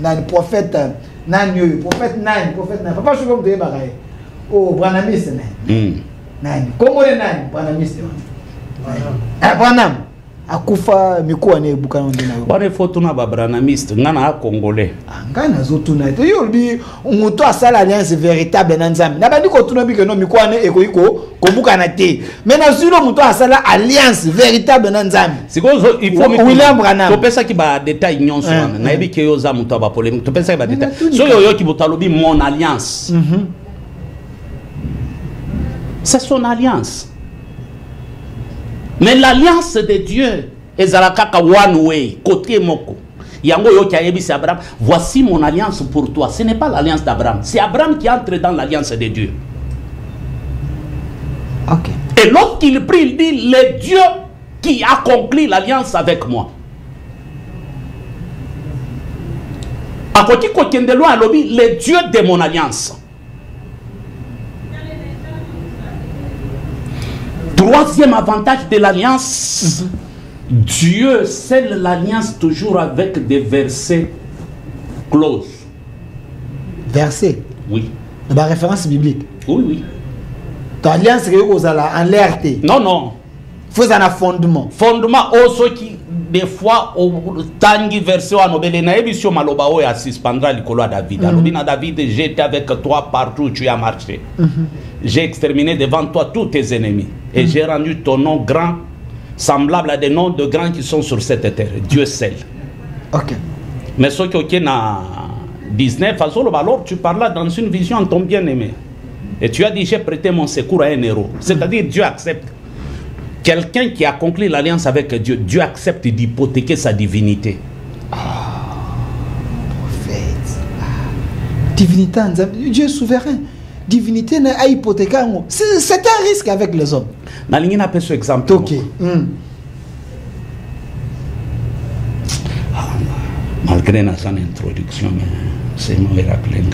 na prophète nani prophète papa je comme de bagaye oh Branhamis nani comment nani Branhamis Branham akufa mikuwa ne bukana ndina yo bane photo na ba Branhamiste ngana a congolais ngana zotuna te yo bi moto asala alliance véritable na Nzambe na bandi ko tuna bi que non mikuwa ne ekoiko ko bukana te mais na zilo moto asala alliance véritable na Nzambe sikozo il faut William Branham to pesa ki ba détail nyonso wana na ebi ke yo za moto ba polémique to pesa ki ba détail so yo ki botalobi mon alliance c'est son alliance. Mais l'alliance de Dieu est Zalakaka one way, côté moko. Yango yo qui a yebisi Abraham, voici mon alliance pour toi. Ce n'est pas l'alliance d'Abraham, c'est Abraham qui entre dans l'alliance de Dieu. Ok. Et lorsqu'il prie, il dit le Dieu qui a conclu l'alliance avec moi. A côté kokendelo a lobi le Dieu de mon alliance. Troisième avantage de l'alliance, Dieu scelle l'alliance toujours avec des versets clause. Verset. Oui. La référence biblique. Oui, oui. Ton alliance c'est en l'air. Non, non. Il faut un fondement. Fondement, ceux qui, des fois, au tangi verset à Nobel, na émission maloba o ya suspendra l'icolo à David. Alobina David, j'étais avec toi partout où tu as marché. J'ai exterminé devant toi tous tes ennemis. Et j'ai rendu ton nom grand, semblable à des noms de grands qui sont sur cette terre. Dieu seul. Ok. Mais ce qui est na 19, alors tu parles dans une vision en ton bien-aimé. Et tu as dit, j'ai prêté mon secours à un héros. C'est-à-dire, Dieu accepte. Quelqu'un qui a conclu l'alliance avec Dieu, Dieu accepte d'hypothéquer sa divinité. Prophète. Divinité, Dieu est souverain. Divinité n'a hypothéqué. C'est un risque avec les hommes. Nalingi n'a pas ce exemple. Ok. Malgré notre introduction, c'est moi qui rappelle.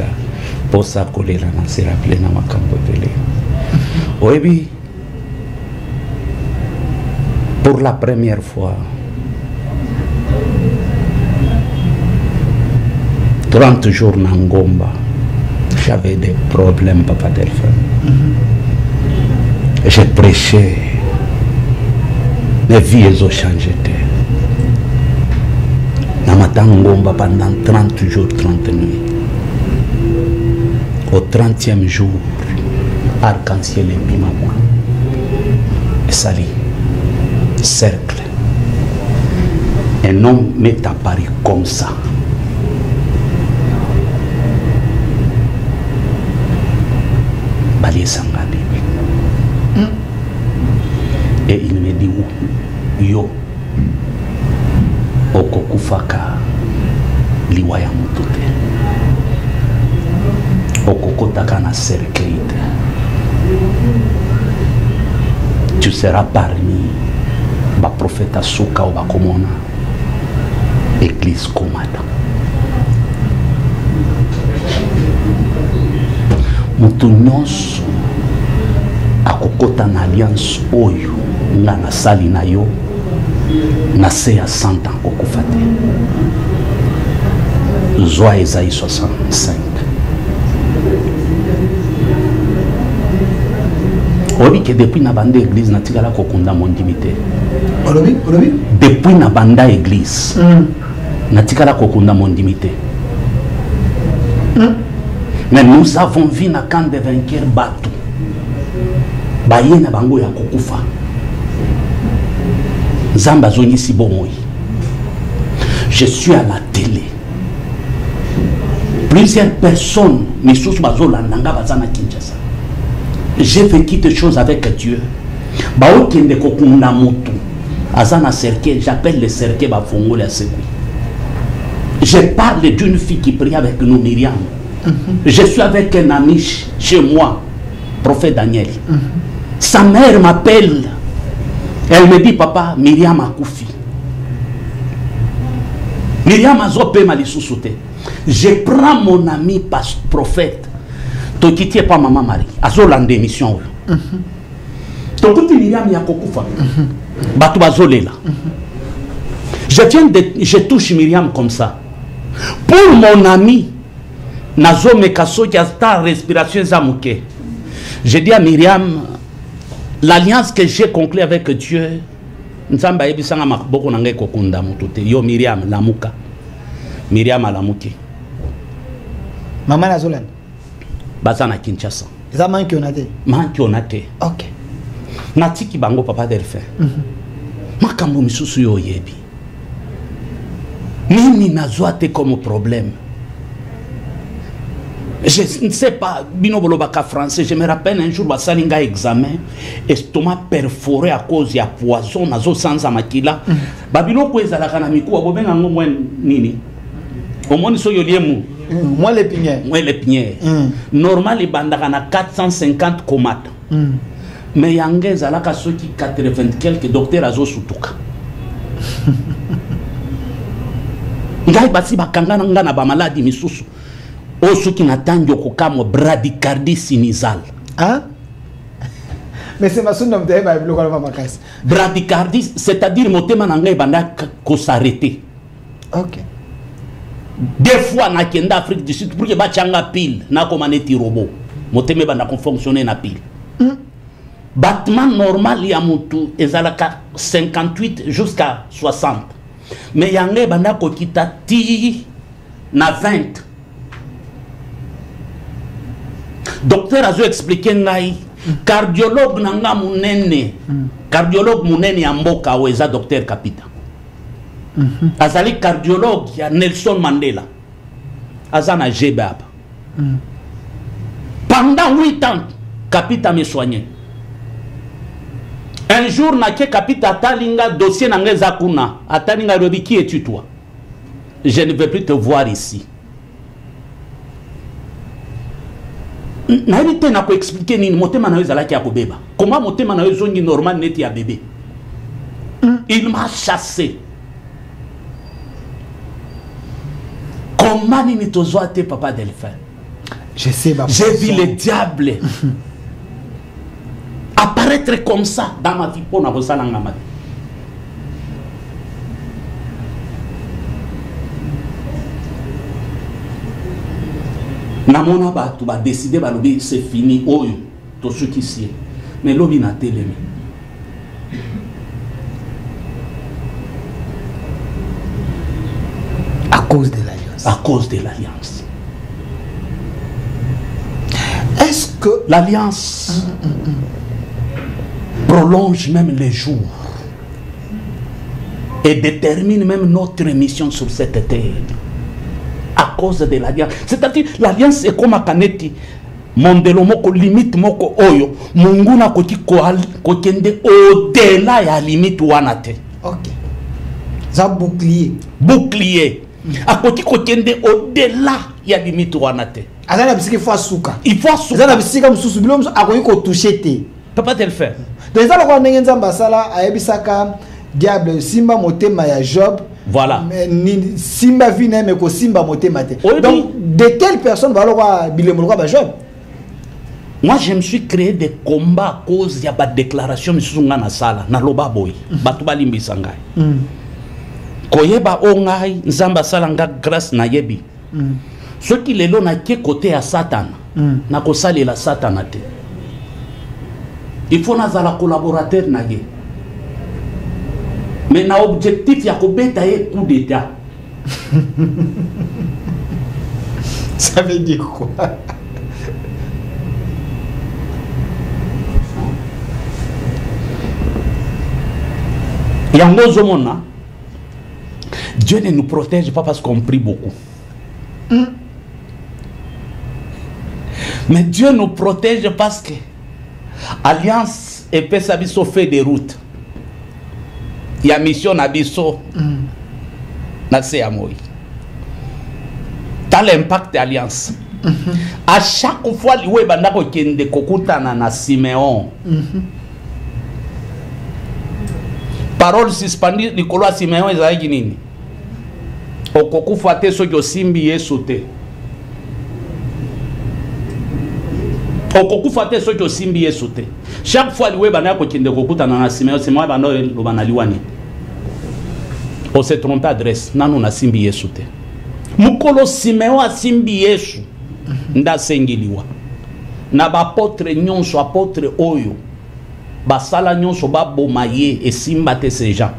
Pour ça, coller là, c'est rappelé dans ma campagne. Oui, pour la première fois, 30 jours dans Ngomba, j'avais des problèmes, Papa Delphin. J'ai prêché, mes vies ont changé. Dans Ngomba pendant 30 jours, 30 nuits. Au 30e jour, arc-en-ciel et Bimamwa. Et Sali. Cercle. Un homme m'est apparu comme ça. Bali Sanga Bibi. Et il me dit yo okokufaka liwaya mutute okokotaka na cercle. Tu seras parmi ba prophète Souka ou ba komona église komata mutu nyonso akokota na alliance oyo nga na sali na yo na se ya 100 ans kokufa te. Zwa Esaïe 65. Obi que depuis na banda église na tikala kokunda mon dimité. Olobi. Depuis na banda église na tikala kokunda mon dimité. Mais nous avons vu na camp de vainqueurs bateau. Baye na bango ya kokufa. Zamba zoni si bomoi. Je suis à la télé. Plusieurs personnes me sous bazola nanga bazana Kinshasa. J'ai vécu des choses avec Dieu. Bao kende kokunda moto. Azana cercle, j'appelle le cercle ba fongo la sekou. Je parle d'une fille qui prie avec nous, Myriam. Je suis avec un ami chez moi, prophète Daniel. Sa mère m'appelle. Elle me dit, papa, Myriam a koufi. Myriam a zopé ma lissousouté. Je prends mon ami prophète. Tu quittes pas maman Marie. A zolande émission. Tu quittes Myriam ya koufa. Batu bazolé là. Je touche Myriam comme ça. Pour mon ami, Nazo Mekaso qui a ta respiration zamouké. Je dis à Myriam, l'alliance que j'ai conclue avec Dieu, Nzamba ebisanga makboko nangai kokunda mutute. Yo Myriam lamuka. Myriam alamuki. Maman Nazolan. Bazana Kinshasa. Ça manque on a été. Manque on a été. Ok. Natiki bango papa Delphin. Makambo misusu yo yebi. Nini nazoate comme problème. Je ne sais pas, Binobolobaka français, je me rappelle un jour, Basalinga examen, estomac perforé à cause de poison, nazo sans amakila. Babino ko ezalaka na miku abobenga ngomwe nini. Omoni so yoliemu. Moi les piniers. Moi les piniers. Normal ibandaka na 450 komata. Mais yange zalaka soki 80 quelques docteurs azo sutuka. Ngai basi bakangana ngana ba maladie misusu. Osu qui n'attend comme bradycardie sinusale. Hein? Mais c'est ma sonne de bradycardie, c'est-à-dire que mon thème n'a pas s'arrêter. Ok. Des fois, na kenda Afrique du Sud, pour que bachanga pile, na commandé ti robot. Moteme bana kon fonctionner na pile. Battement normal ya mutu ezalaka 58 jusqu'à 60. Mais yange bana ko kita ti na 20. Docteur a expliqué ngai cardiologue nanga munene. Cardiologue munene ya mboka weza docteur Kapita. Azali cardiologue ya Nelson Mandela. Azana Jebab. Pendant 8 ans, Kapita me soignait. Un jour, Nake Kapita Atalinga, dossier Nangeza Kuna. Atalinga Robi, qui es-tu toi? Je ne veux plus te voir ici. Naïrité n'a pas expliqué ni motema na ezalaki ya kobeba. Comment motema na zongi normal neti ya bébé? Il m'a chassé. Comment ni tozo ate papa Delphin? Je sais, j'ai vu le diable apparaître comme ça dans ma vie pour n'avoir ça dans ma vie. Namona ba tu ba décider ba lobi c'est fini oyo tout ce qui s'y est. Mais lobi na télémi. À cause de l'alliance. À cause de l'alliance. Est-ce que l'alliance prolonge même les jours et détermine même notre mission sur cette terre à cause de l'alliance? C'est-à-dire l'alliance est comme à Kaneti mondelo moko limite moko oyo munguna koti kokende au-delà ya limite wanate. OK. Ça bouclier. Bouclier. A koti kokende au-delà ya limite wanate. Il faut souka. Il faut souka. Ça na comme sous bilom akoyi ko toucher te. Papa te le faire. Donc ça ko ndenge nzamba sala ayebisaka diable simba motema ya Job. Voilà. Ni simba vina mais ko simba motema te. Donc de telles personnes va alors bilemo ba Job. Moi je me suis créé des combats à cause ya ba déclaration misunga na sala na loba boy. Batu balimbisa ngai. Koyeba ongai nzamba sala nga grâce na yebi. Ce qui est là, qui est côté à Satan, n'a pas salé la Satan. Il faut que la collaborateur n'aille. Mais l'objectif, il y a un coup d'État. Ça veut dire quoi? Il y a un autre monde. Dieu ne nous protège pas parce qu'on prie beaucoup. Mais Dieu nous protège parce que Alliance et Pesa Bisso fait des routes. Il y a mission à Bisso. C'est à moi. T'as l'impact Alliance. À chaque fois, il y a des kokutana na Siméon. Parole suspendue, Nicolas à Siméon et Zaïginini. Au koku fate so yo simbi yesote. Okoku fate so yo simbi yesote. Chaque fois liwe bana ko kinde kokuta na Siméon, c'est moi bana lo bana liwani. On s'est trompé adresse, nanu na simbi yesote. Mukolo Siméon a simbi yesu. Nda sengiliwa. Na ba apôtre nyonso apôtre oyo. Ba sala nyonso ba bomaye et simba te ces gens.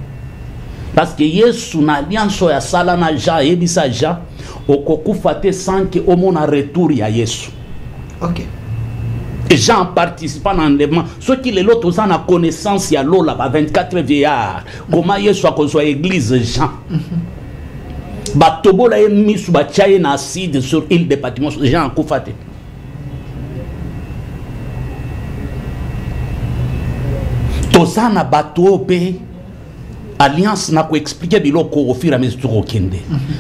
Parce que Yesu na alliance ya sala na ja ebisa ja okokufa te sans que au mon retour ya Yesu. OK. Et Jean participant dans l'enlèvement. Ceux qui les l'autre ont la connaissance ya lola ba 24 vieillards. Comment Yesu a construit l'église Jean. Ba tobola emi sou ba chaye na acide sur île de Patmos Jean kufate. Tosana bato pe Alliance n'a pas expliqué biloko au fur et à mesure kende.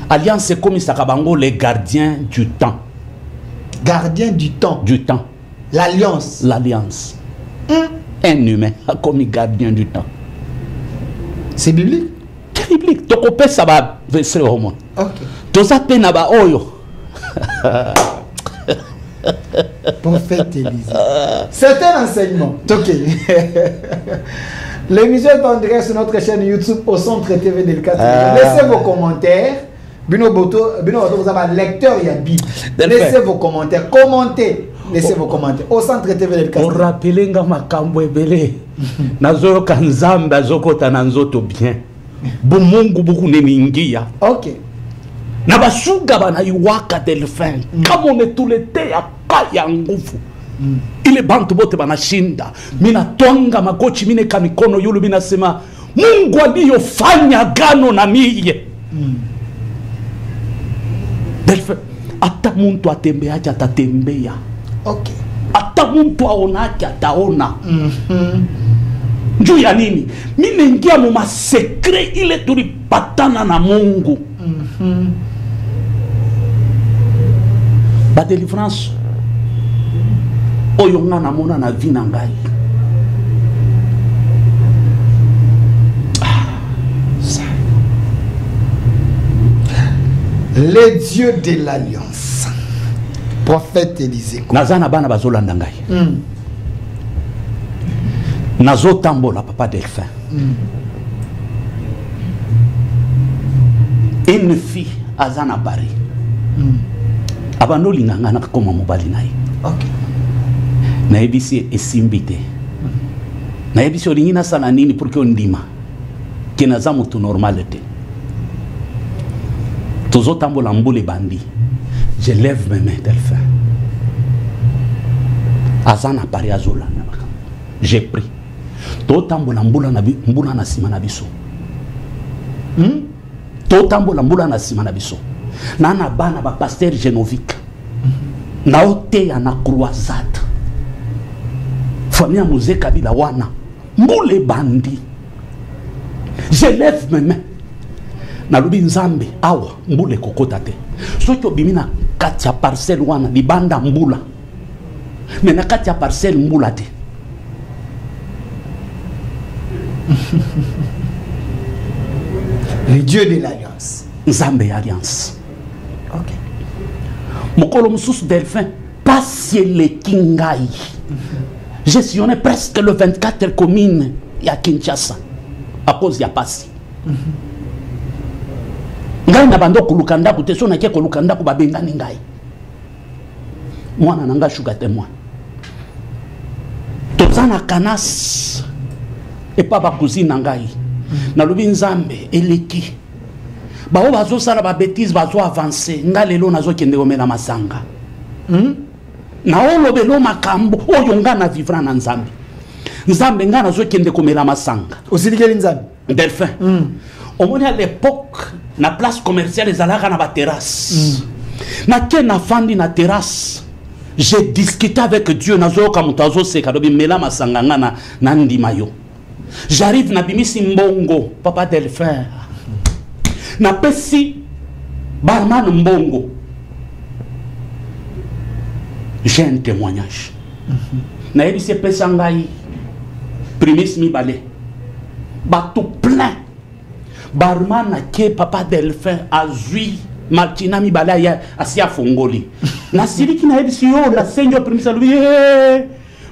Alliance c'est comme ça kabango les gardiens du temps. Gardien du temps. Du temps. L'alliance. L'alliance. Un humain comme gardien du temps. C'est biblique. C'est biblique. Donc on peut ça va verser au monde. OK. Tout ça pe na ba oyo. Prophète Élisée. C'est un enseignement. OK. L'émission est en direct sur notre chaîne YouTube au Centre TV Delcat. Laissez vos commentaires. Bino Boto, vous avez un lecteur, il y a Bible. Laissez vos commentaires. Commentez. Laissez vos commentaires. Au centre TV del Castel. On rappelle nga makambo ebele. Nazo kanzamba azokota nanzoto bien. Bumungu buku nemingia. Ok. Na basuga bana iwaka delphin. Comme on est tous les thés à kaya nguvu. Ile bantu bote banashinda. Mina twanga makochi mine kamikono yulu mina sema Mungu aliyofanya gano na miye. Delphin, ata muntu atembea acha atatembea. Okay. Ata muntu aonake ataona. Njuu ya nini? Mimi ingia mu masekre ile tulipatana na Mungu. Ba délivrance oyo nga namona na vie na ngai. Les dieux de l'alliance. Prophète Élisée. Nazana bana bazolanda ngai. Nazo tambola papa Delphin. Une fille azana Paris. Abano linganga na koma mobali naye. Ok. Na ebisi esimbite. Na ebisi olingina sana nini pour que ondima. Kenaza mutu normalite. Tozo tambola mbule bandi. Je lève mes mains Delphin. Azana Paris azola. J'ai pris. To tambola mbula na sima na biso. To tambola mbula na sima na biso. Nana bana ba pasteur Genovique. Na ote ya na croisade. Famille Mouze Kabila wana. Mbule bandi. Je lève mes mains. Na lubi nzambe awa mbule kokota te. Soki obimi na kati ya parcelle wana libanda mbula. Mais na kati ya parcelle mbula te. Les dieux de l'alliance. Nzambe alliance. Ok. Mokolo mususu Delphin passe le kingai. J'ai sillonné presque le 24 communes ya Kinshasa à cause ya passe. Ngai na bando kulukanda ku teso na ke kulukanda ku babengani ngai. Mwana nanga shuka témoin. Tozana kanas et pas ba cousine ngai. Na lubi nzambe eleki. Ba o bazo sala ba bêtise bazo avancer nga lelo nazo kende omela masanga. Na olobelo makambo oyo nga na vivra na nzambe. Nzambe nga nazo kende komela masanga. Osilikeli nzambe. Delphin. Au moins à l'époque, na place commerciale les alaka na ba terrasse. Na ken na fandi na terrasse. J'ai discuté avec Dieu nazo kamutazo seka dobi mela masanga nga na ndima yo. J'arrive na bimisi mbongo papa Delphin. Na pesi barman mbongo. J'ai un témoignage. Na ebisi pesa ngai primis mi balé. Ba tout plein. Barman ke papa Delphin azui Martina mi balé ya asia fongoli. Na siliki na ebisi yo la seigneur primis lui.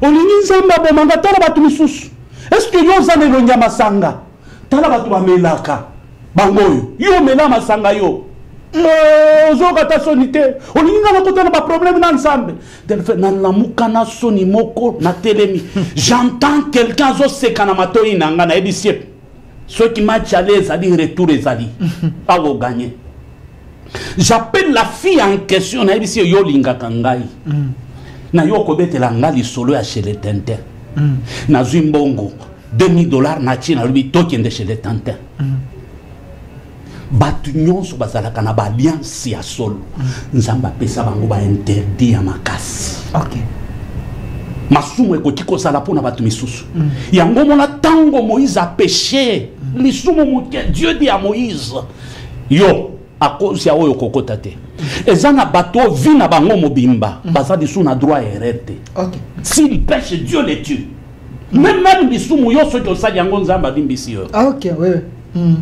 Olingi nzamba bo manga tala batu misusu. Est-ce que yo zane lo nyama sanga? Tala batu bamelaka. Bangoyo, yo mela masanga yo. Zoka ta sonité. Olinga na kotana ba problème na ensemble. Delphin na lamuka na soni moko na telemi. J'entends quelqu'un zo seka na matoi nanga na ebisi. Ceux qui matchent à l'aise, c'est-à-dire retour et zali. Pas vous gagner. J'appelle la fille en question na ebisi yo linga kangai. Na yo kobete la ngali solo ya chez les Tintin. Na zimbongo $2000 na china lui tokende chez les Tintin. Batu nyonso bazalaka na ba alliance ya solo. Nzamba pesa bango ba interdit ya makasi. Ok. Masumu ekoti kozala pona batu misusu. Yango mona tango Moïse a péché. Lisumu muke Dieu dit à Moïse. Yo a cause ya oyo kokota te. Ezana bato vina bango mobimba. Basa disu na droit erreur. Ok. S'il pêche, Dieu les tue. Même lisumu yo so to sa yango nzamba bimbisi yo. Ah ok, oui.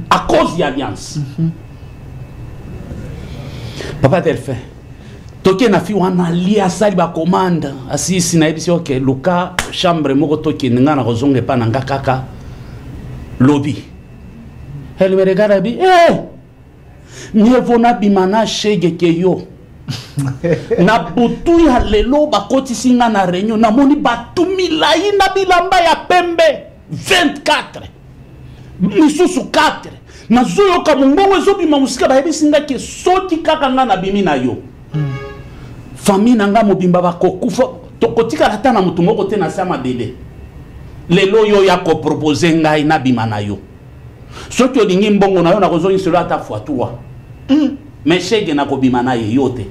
À cause de l'alliance. Papa Delphin. Toke na fi wana lia sali ba commande asisi na ebisi ok luka chambre moko toke nga na kozonge pa na kaka lobby. Elle me regarde et dit Nievona bimana shege keyo. Na butu ya lelo bakoti singa na réunion na moni batumila ina bilamba ya pembe 24 misusu 4 na zoyo ka mungongo zo bima musika ba singa ke soti kaka nga na bimi na yo famille nanga mobimba bakokufa tokotika lata na mutu moko te na sama bele lelo yo ya ko proposer ngai na bima na yo soki olingi mbongo na yo na kozo inselo ata fois 3 mais shege na ko bima na ye yote.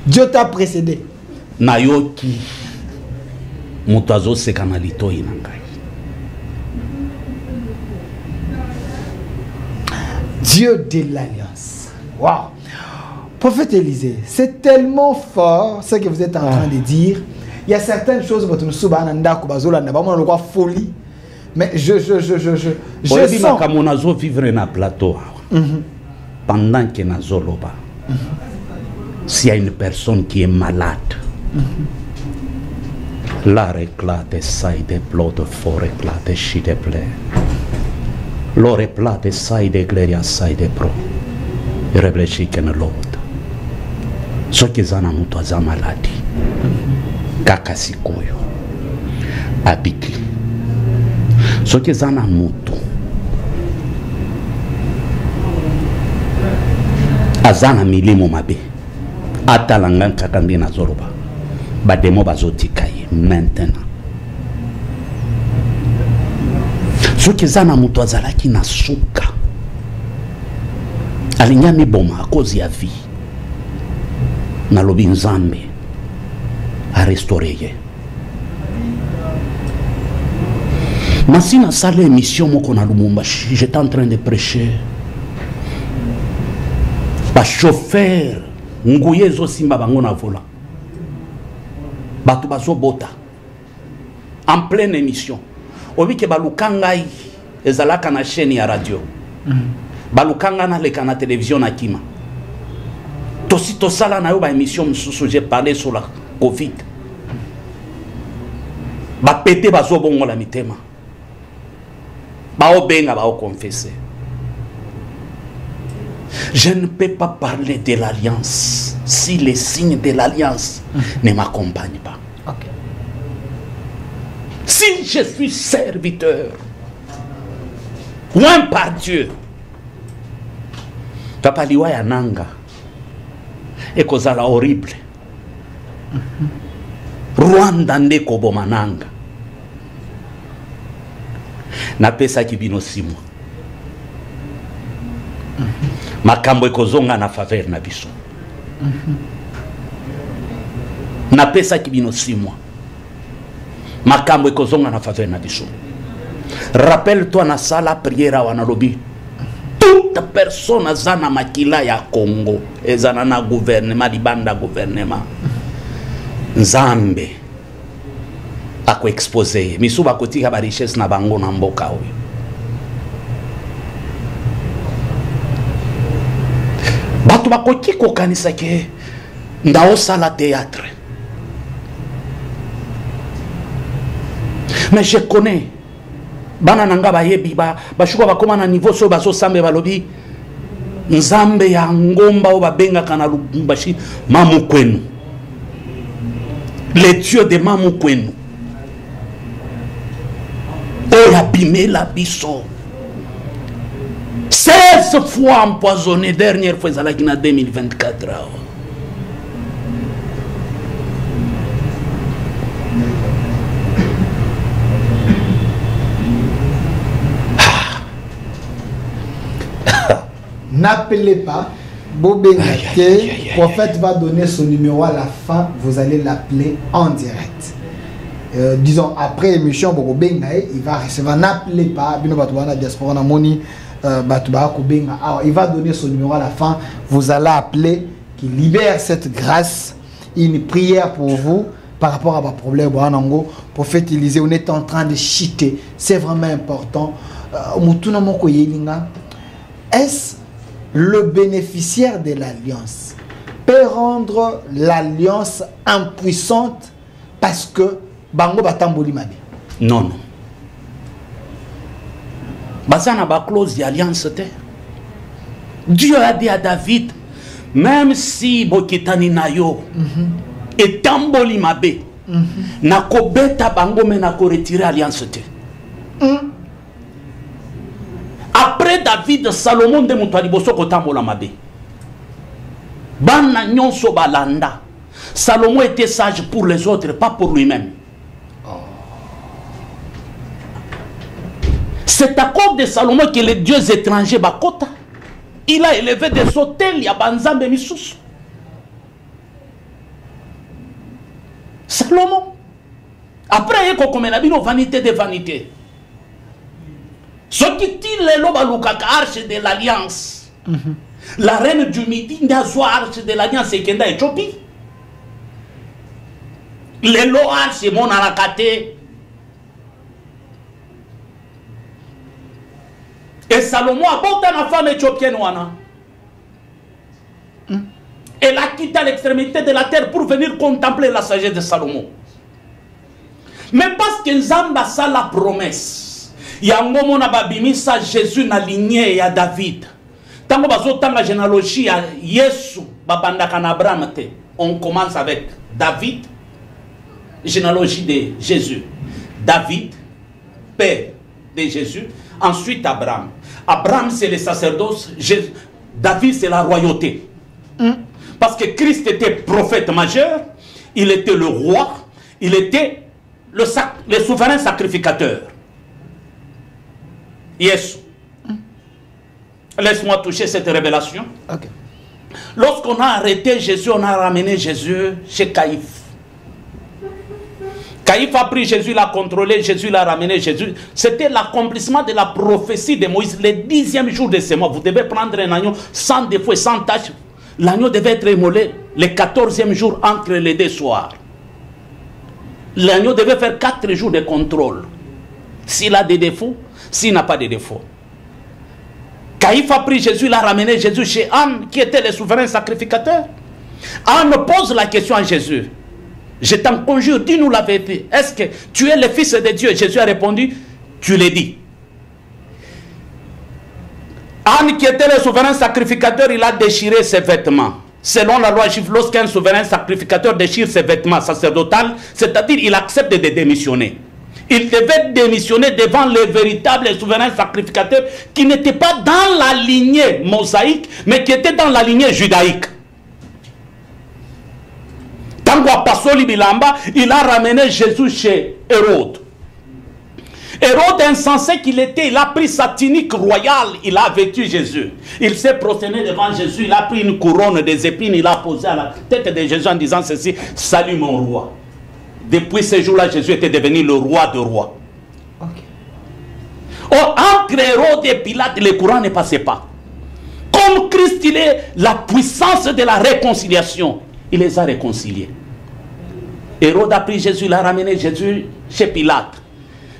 Dieu t'a précédé. Nayoki mutazo sekanalito inangai. Dieu de l'alliance. Waouh. Prophète Élisée, c'est tellement fort ce que vous êtes en train de dire. Il y a certaines choses votre soubananda kubazola na ba mona folie. Mais je sens que monazo vivre na plateau. Pendant que nazoloba. S'il y a une personne qui est malade, l'art éclate, ça y déplote, fort éclate, chi déplaît. L'or éclate, ça y dégléria, ça y dépro. Il réfléchit que l'autre. Ce qui est en amour, maladie. Kakasikoyo. Abiki. Ce qui est en amour. Azana milimo mabe. Atalangan kakandi na zoroba. Bademo bazotika ye maintenant. Soki zana mutu azalaki na suka. Alinyami boma a cause ya vie. Na lobi nzambe a restaurer ye. Masina sale émission moko na Lumumbashi, j'étais en train de prêcher. Ba chauffeur nguye zo simba bango na vola batu bazo bota en pleine émission obi ke balukangai ezalaka na chaîne ya radio balukanga na leka na télévision na kima tosi tosala na yo ba émission msusu j'ai parlé sur la Covid ba pété bazo bongo la mitema ba obenga ba o confesser. Je ne peux pas parler de l'alliance si les signes de l'alliance ne m'accompagnent pas. Okay. Si je suis serviteur, loin par Dieu, Papa liwa ya nanga, et kozala horrible. Rwanda ndeko bomananga. Na pesa kibino simwa. Makambo ekozonga na faveur na biso. Na pesa kibino simwa. Makambo ekozonga na faveur na biso. Rappelle-toi na sala prière wana lobi. Toute personne azana makila ya Congo, ezana na gouvernement libanda gouvernement. Nzambe ako exposer misuba kotika ba richesse na bango na mboka oyo. Batu bakoki kokanisa ke ndao sala théâtre. Mais je connais bana nanga bayebi ba shuko bakoma na niveau so baso sambe balobi nzambe ya ngomba o babenga kana Lubumbashi mamu kwenu. Les dieux de mamu kwenu. Oya bimela biso. 16 fois empoisonné, dernière fois ça en 2024. N'appelez pas. Le prophète va donner son numéro à la fin. Vous allez l'appeler en direct. Disons après l'émission, il va recevoir. N'appelez pas. Il va donner son numéro à la fin. Vous allez appeler, qui libère cette grâce. Une prière pour vous par rapport à vos problèmes. Prophète Élisée, on est en train de chiter. C'est vraiment important. Est-ce le bénéficiaire de l'alliance peut rendre l'alliance impuissante parce que bango batamboli mabe? Non, non. Basana ba clause d'alliance te. Dieu a dit à David, même si Bokitani Nayo est tamboli mabe, nako beta bango me nako retirer alliance te. Après David, Salomon de Moutaliboso kotambola mabe. Bana nyonso balanda. Salomon était sage pour les autres, pas pour lui-même. C'est à cause de Salomon que les dieux étrangers bakota. Il a élevé des hôtels, il y a Banzambe Missous. Salomon. Après, il y a une vanité de vanité. Ce qui tire les lobes à l'arche de l'Alliance. La reine du Midi n'a pas arche de l'Alliance et Kenda Éthiopie. Les lois arche mon arakate. Et Salomon a porté la femme éthiopienne. Elle a quitté l'extrémité de la terre pour venir contempler la sagesse de Salomon. Mais parce que Nzamba a la promesse, il y a un moment où Jésus n'a ligné à David. Tant que la généalogie à Yesu, on commence avec David, généalogie de Jésus. David, père de Jésus. Ensuite, Abraham. Abraham, c'est le sacerdoce. David, c'est la royauté. Parce que Christ était prophète majeur. Il était le roi. Il était le souverain sacrificateur. Yes. Laisse-moi toucher cette révélation. Okay. Lorsqu'on a arrêté Jésus, on a ramené Jésus chez Caïphe. Caïphe a pris Jésus, l'a contrôlé, Jésus l'a ramené, Jésus. C'était l'accomplissement de la prophétie de Moïse. Le 10e jour de ce mois, vous devez prendre un agneau sans défaut et sans tache. L'agneau devait être immolé le 14e jour entre les deux soirs. L'agneau devait faire 4 jours de contrôle. S'il a des défauts, s'il n'a pas de défauts. Caïphe a pris Jésus, l'a ramené Jésus chez Anne, qui était le souverain sacrificateur. Anne pose la question à Jésus. Je t'en conjure, dis-nous la vérité. Est-ce que tu es le fils de Dieu? Jésus a répondu, tu l'as dit. Anne, qui était le souverain sacrificateur, il a déchiré ses vêtements. Selon la loi juive, lorsqu'un souverain sacrificateur déchire ses vêtements sacerdotales, c'est-à-dire il accepte de démissionner. Il devait démissionner devant le véritable souverain sacrificateur qui n'était pas dans la lignée mosaïque, mais qui était dans la lignée judaïque. Il a ramené Jésus chez Hérode. Hérode, insensé qu'il était, il a pris sa tunique royale, il a vêtu Jésus. Il s'est prosterné devant Jésus, il a pris une couronne des épines, il a posé à la tête de Jésus en disant ceci, salut mon roi. Depuis ce jour-là, Jésus était devenu le roi de rois. Okay. Or, entre Hérode et Pilate, le courant ne passait pas. Comme Christ, il est la puissance de la réconciliation, il les a réconciliés. Hérode a pris Jésus, il a ramené Jésus chez Pilate.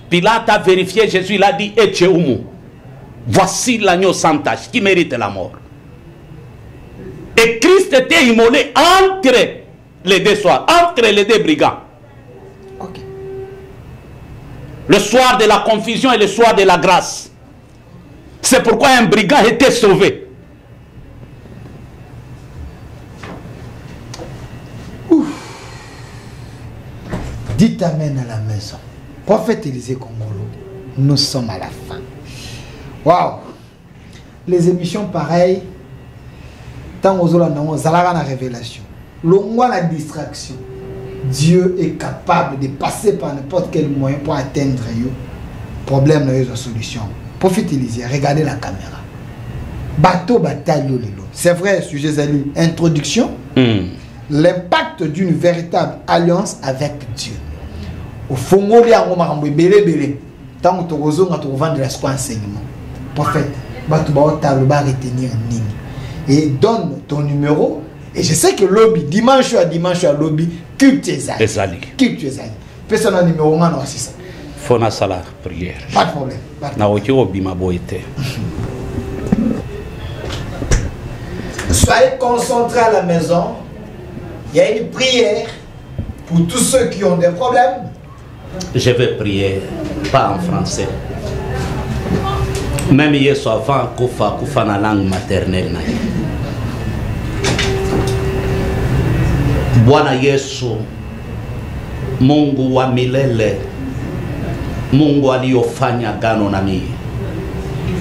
Pilate a vérifié Jésus, il a dit, Etcheumu, voici l'agneau sans tache qui mérite la mort. Et Christ était immolé entre les deux soirs, entre les deux brigands. Okay. Le soir de la confusion et le soir de la grâce. C'est pourquoi un brigand était sauvé. Dites amen à la maison. Prophète Élisée Kongolo, nous sommes à la fin. Waouh! Les émissions pareilles, tant aux autres, Zalara la révélation. L'on la distraction. Dieu est capable de passer par n'importe quel moyen pour atteindre le problème, la solution. Prophète Élisée, regardez la caméra. Bateau bataille lelo. C'est vrai, sujet Zali. Introduction. L'impact d'une véritable alliance avec Dieu. Au fond, on a belé. Tant que tu vends de la enseignement. Prophète, tu vas retenir Nini. Et donne ton numéro. Et je sais que lobby, dimanche à lobby, culte tes amis. Culte tes amis. Personne n'a numéro, on a aussi ça. Faut na salar prière. Pas de problème. Na okio bima boite. Soyez concentrés à la maison. Il y a une prière pour tous ceux qui ont des problèmes. Je vais prier, pas en français. Même Yesu avant kufa na langue maternelle na ye. Bwana Yesu, Mungu wa milele, Mungu aliyofanya agano na mimi,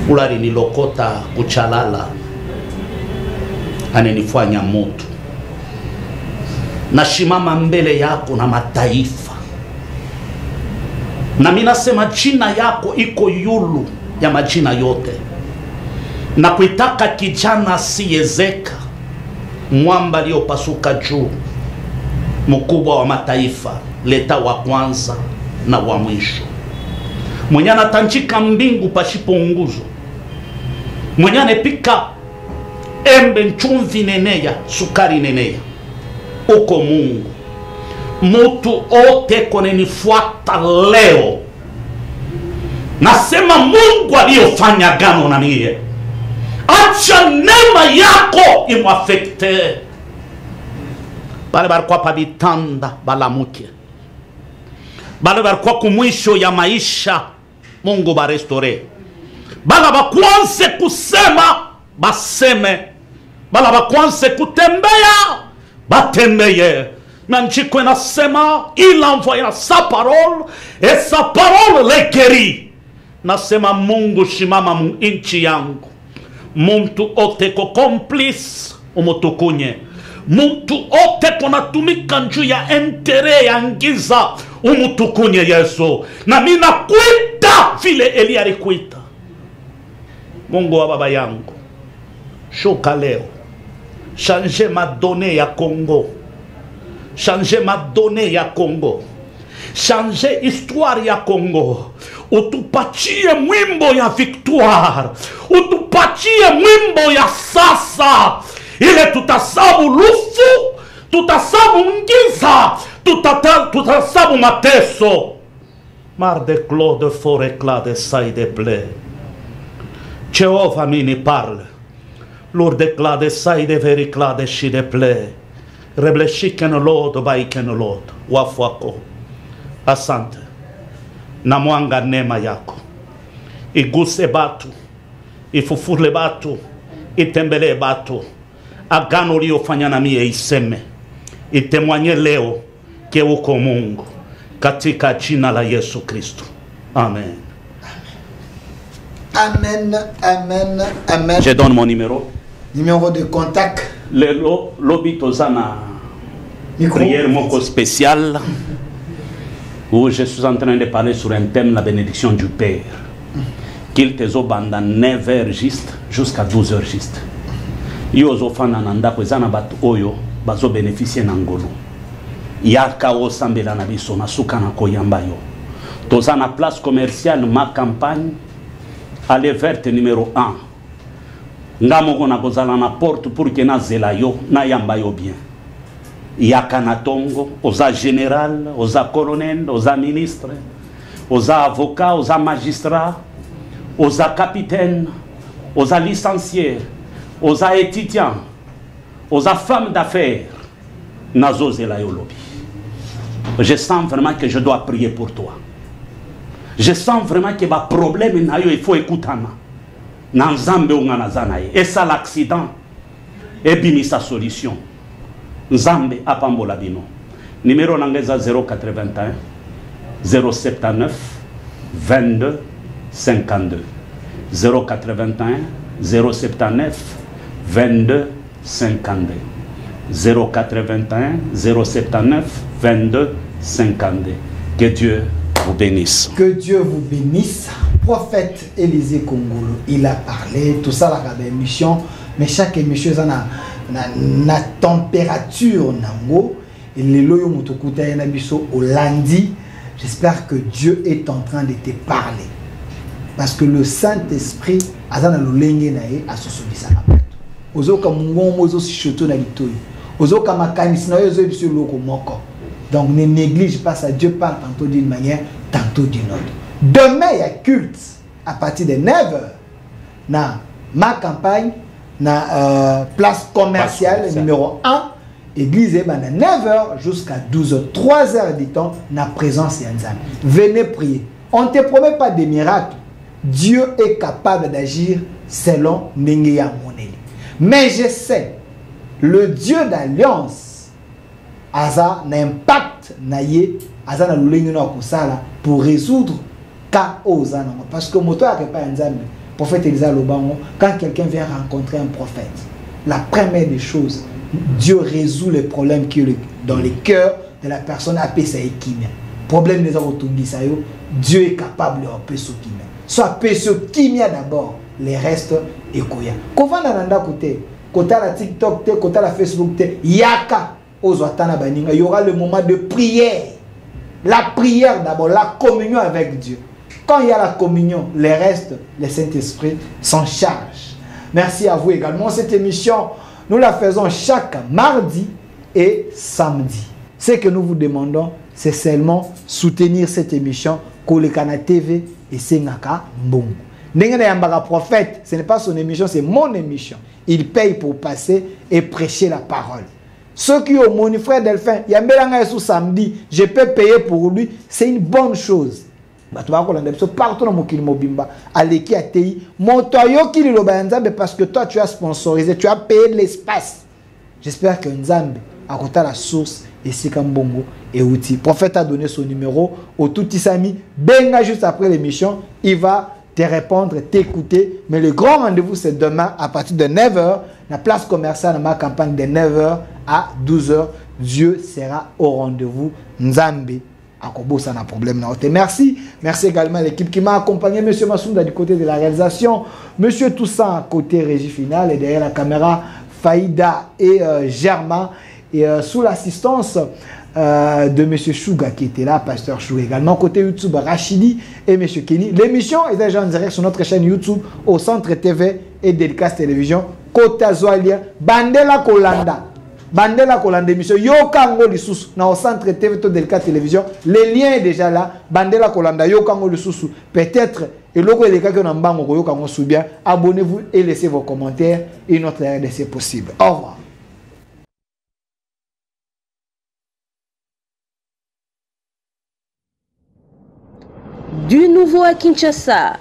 ulinilokota kuchalala, anenifanya mtu. Nashimama mbele yako na mataifa, na mimi nasema jina yako iko yulu ya majina yote, na kuitaka kijana asiyezeka, mwamba aliyopasuka juu, mkubwa wa mataifa, leta wa kwanza na wa mwisho, mwenye anatanjika mbingu pasipo nguzo, mwenye anepika embe nchumvi neneya, sukari neneya, uko Mungu. Mutu ote kone nifuata leo, nasema Mungu aliyofanya agano na mie, acha neema yako imwafekte. Bale barikuwa pa bitanda balamuke, bale barikuwa kumwisho ya maisha, Mungu barestore. Bala bakwanse kusema baseme, bala bakwanse kutembea batembeye. Nanjiko nasema il envoya sa parole et sa parole les guérit. Nasema Mungu shimama inchi yangu, muntu ote ko complice umutukunye, muntu ote konatumika njuu ya entere ya ngiza umutukunye Yesu. Na mina kuita vile Eli alikuita. Mungu wa baba yangu, shuka leo, change ma donne ya Congo, change ma donne ya Congo, change histoire ya Congo. Utupatie mwimbo ya victoire, utupatie mwimbo ya sasa, ile tutasabu lufu, tutasabu ngiza, tutasabu mateso. Mar de clos de fort éclat de sailles de blé. Jehovah mini parle, lourd d'éclat de sailles de vericlat de chi de blé. Reblechi ken lord by ken lord, wafwako. Asante. Na mwanga neema yako iguse batu, ifufule batu, itembele batu. Agano uliyofanya na mie iseme, itemwanye leo ke uko Mungu, katika jina la Yesu Kristo. Amen. Amen, amen, amen. Je donne mon numéro. Numéro de contact. Le lobito zana prière moko spéciale, où je suis en train de parler sur un thème, la bénédiction du Père. Qu'il te zo banda 9h juste jusqu'à 12h juste. Yo zo fana nanda ko zana bat oyo bazo bénéficier na ngolo. Yaka o sambela na biso na suka na koyamba yo. Tozana place commerciale ma campagne, allée verte numéro 1. Ngamo kona kozala na porte pour que na zela yo na yamba yo bien. Yaka na tongo, oza général, oza colonel, oza ministre, oza avocat, oza magistrat, oza capitaine, oza licencié, oza étudiant, oza femme d'affaires, nazo zela yo lobi. Je sens vraiment que je dois prier pour toi. Je sens vraiment que ma problème na yo il faut écouter na nzambe ongana zanaye. Et ça l'accident et bimi sa solution. Nzambe apambola bino. Numéro nangeza 081 079 22 52 081 079 22 52 081 079 22 52. Que Dieu vous bénisse. Que Dieu vous bénisse. Prophète Élisée Kongolo, il a parlé, tout ça la émission, mais chaque émission na température nango et les loyo mutokuta yana biso au lundi. J'espère que Dieu est en train de te parler parce que le Saint-Esprit azana lolenge nae asosodisa na bato. Ozoka mungo mozo sichoto na litoyi. Ozoka makanisi na yo zo biso loko moko. Donc ne néglige pas ça, Dieu parle tantôt d'une manière, tantôt d'une autre. Demain, il y a culte à partir de 9h. Dans ma campagne, dans place commerciale numéro 1, église est de 9h jusqu'à 12h. 3 heures du temps, dans la présence de Nzambe. Venez prier. On ne te promet pas des miracles, Dieu est capable d'agir selon Nengeya Moneli. Mais je sais, le Dieu d'alliance, Aza n'impact naye, Aza na lulengi na kusala pour résoudre cas aux anango. Parce que moto a pas un prophète Elisa Lobango, quand quelqu'un vient rencontrer un prophète, la première des choses, Dieu résout les problèmes qui sont dans les cœurs de la personne appelée sa ekimia. Problème des autres, Dieu est capable de appeler ce kimia. Soit appeler ce kimia d'abord, les restes ekoya. Comment nanda côté, côté la TikTok, côté la Facebook, yaka ozwatana baninga, il y aura le moment de prière. La prière d'abord, la communion avec Dieu. Quand il y a la communion, les restes, le Saint-Esprit s'en charge. Merci à vous également. Cette émission, nous la faisons chaque mardi et samedi. Ce que nous vous demandons, c'est seulement soutenir cette émission Kolekana TV et Sengaka Mbongo. Ndengena Yambara prophète, ce n'est pas son émission, c'est mon émission. Il paye pour passer et prêcher la parole. Ceux qui ont mon frère Delphin, Yambelanga sous samedi, je peux payer pour lui, c'est une bonne chose. Partout dans mon mobimba, Aleki Atei, mon toyo qui le parce que toi tu as sponsorisé, tu as payé l'espace. J'espère que Nzambe a côté la source et Sikambongo et Outi. Prophète a donné son numéro au Toutisami. Benga juste après l'émission, il va te répondre, t'écouter. Mais le grand rendez-vous c'est demain à partir de 9h, la place commerciale dans ma campagne de 9h à 12h. Dieu sera au rendez-vous. Nzambe. Ça n'a problème. Merci. Merci également à l'équipe qui m'a accompagné. Monsieur Massounda du côté de la réalisation. Monsieur Toussaint côté régie finale. Et derrière la caméra, Faïda et Germain. Et sous l'assistance de Monsieur Chouga qui était là, Pasteur Chouga également. Côté YouTube, Rachidi et Monsieur Kenny. L'émission est déjà en direct sur notre chaîne YouTube au Centre TV et Dédicace Télévision. Côté Azoalia, Bandela Kolanda. Bandela Kolanda émission Yokango Lisusu na au Centre TV to Dédicace Télévision. Le lien est déjà là. Bandela Kolanda Yokango Lisusu. Peut-être et logo les cas que nous avons Yokango Soubien. Abonnez-vous et laissez vos commentaires et notre RDC possible. Au revoir. Du nouveau à Kinshasa.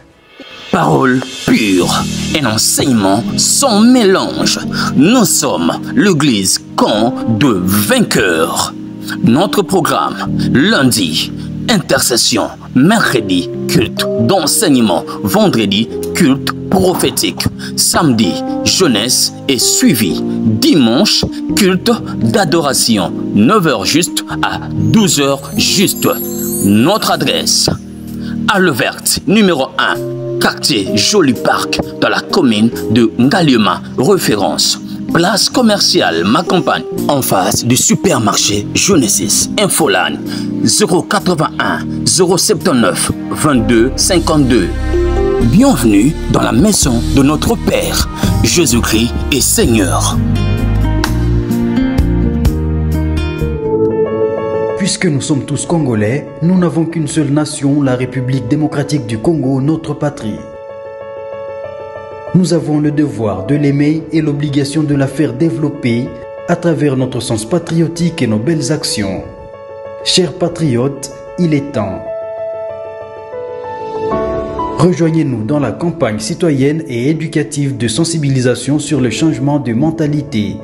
Parole pure, un enseignement sans mélange. Nous sommes l'église camp de vainqueurs. Notre programme, lundi, intercession, mercredi, culte d'enseignement, vendredi, culte prophétique, samedi, jeunesse et suivi, dimanche, culte d'adoration, 9h juste à 12h juste. Notre adresse, Halle Verte, numéro 1. Quartier Joli Parc dans la commune de Ngaliema, référence. Place commerciale Ma Campagne, en face du supermarché Genesis. Infoline 081 079 22 52. Bienvenue dans la maison de notre Père, Jésus-Christ est Seigneur. Puisque nous sommes tous Congolais, nous n'avons qu'une seule nation, la République démocratique du Congo, notre patrie. Nous avons le devoir de l'aimer et l'obligation de la faire développer à travers notre sens patriotique et nos belles actions. Chers patriotes, il est temps. Rejoignez-nous dans la campagne citoyenne et éducative de sensibilisation sur le changement de mentalité.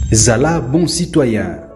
Zala bon citoyen.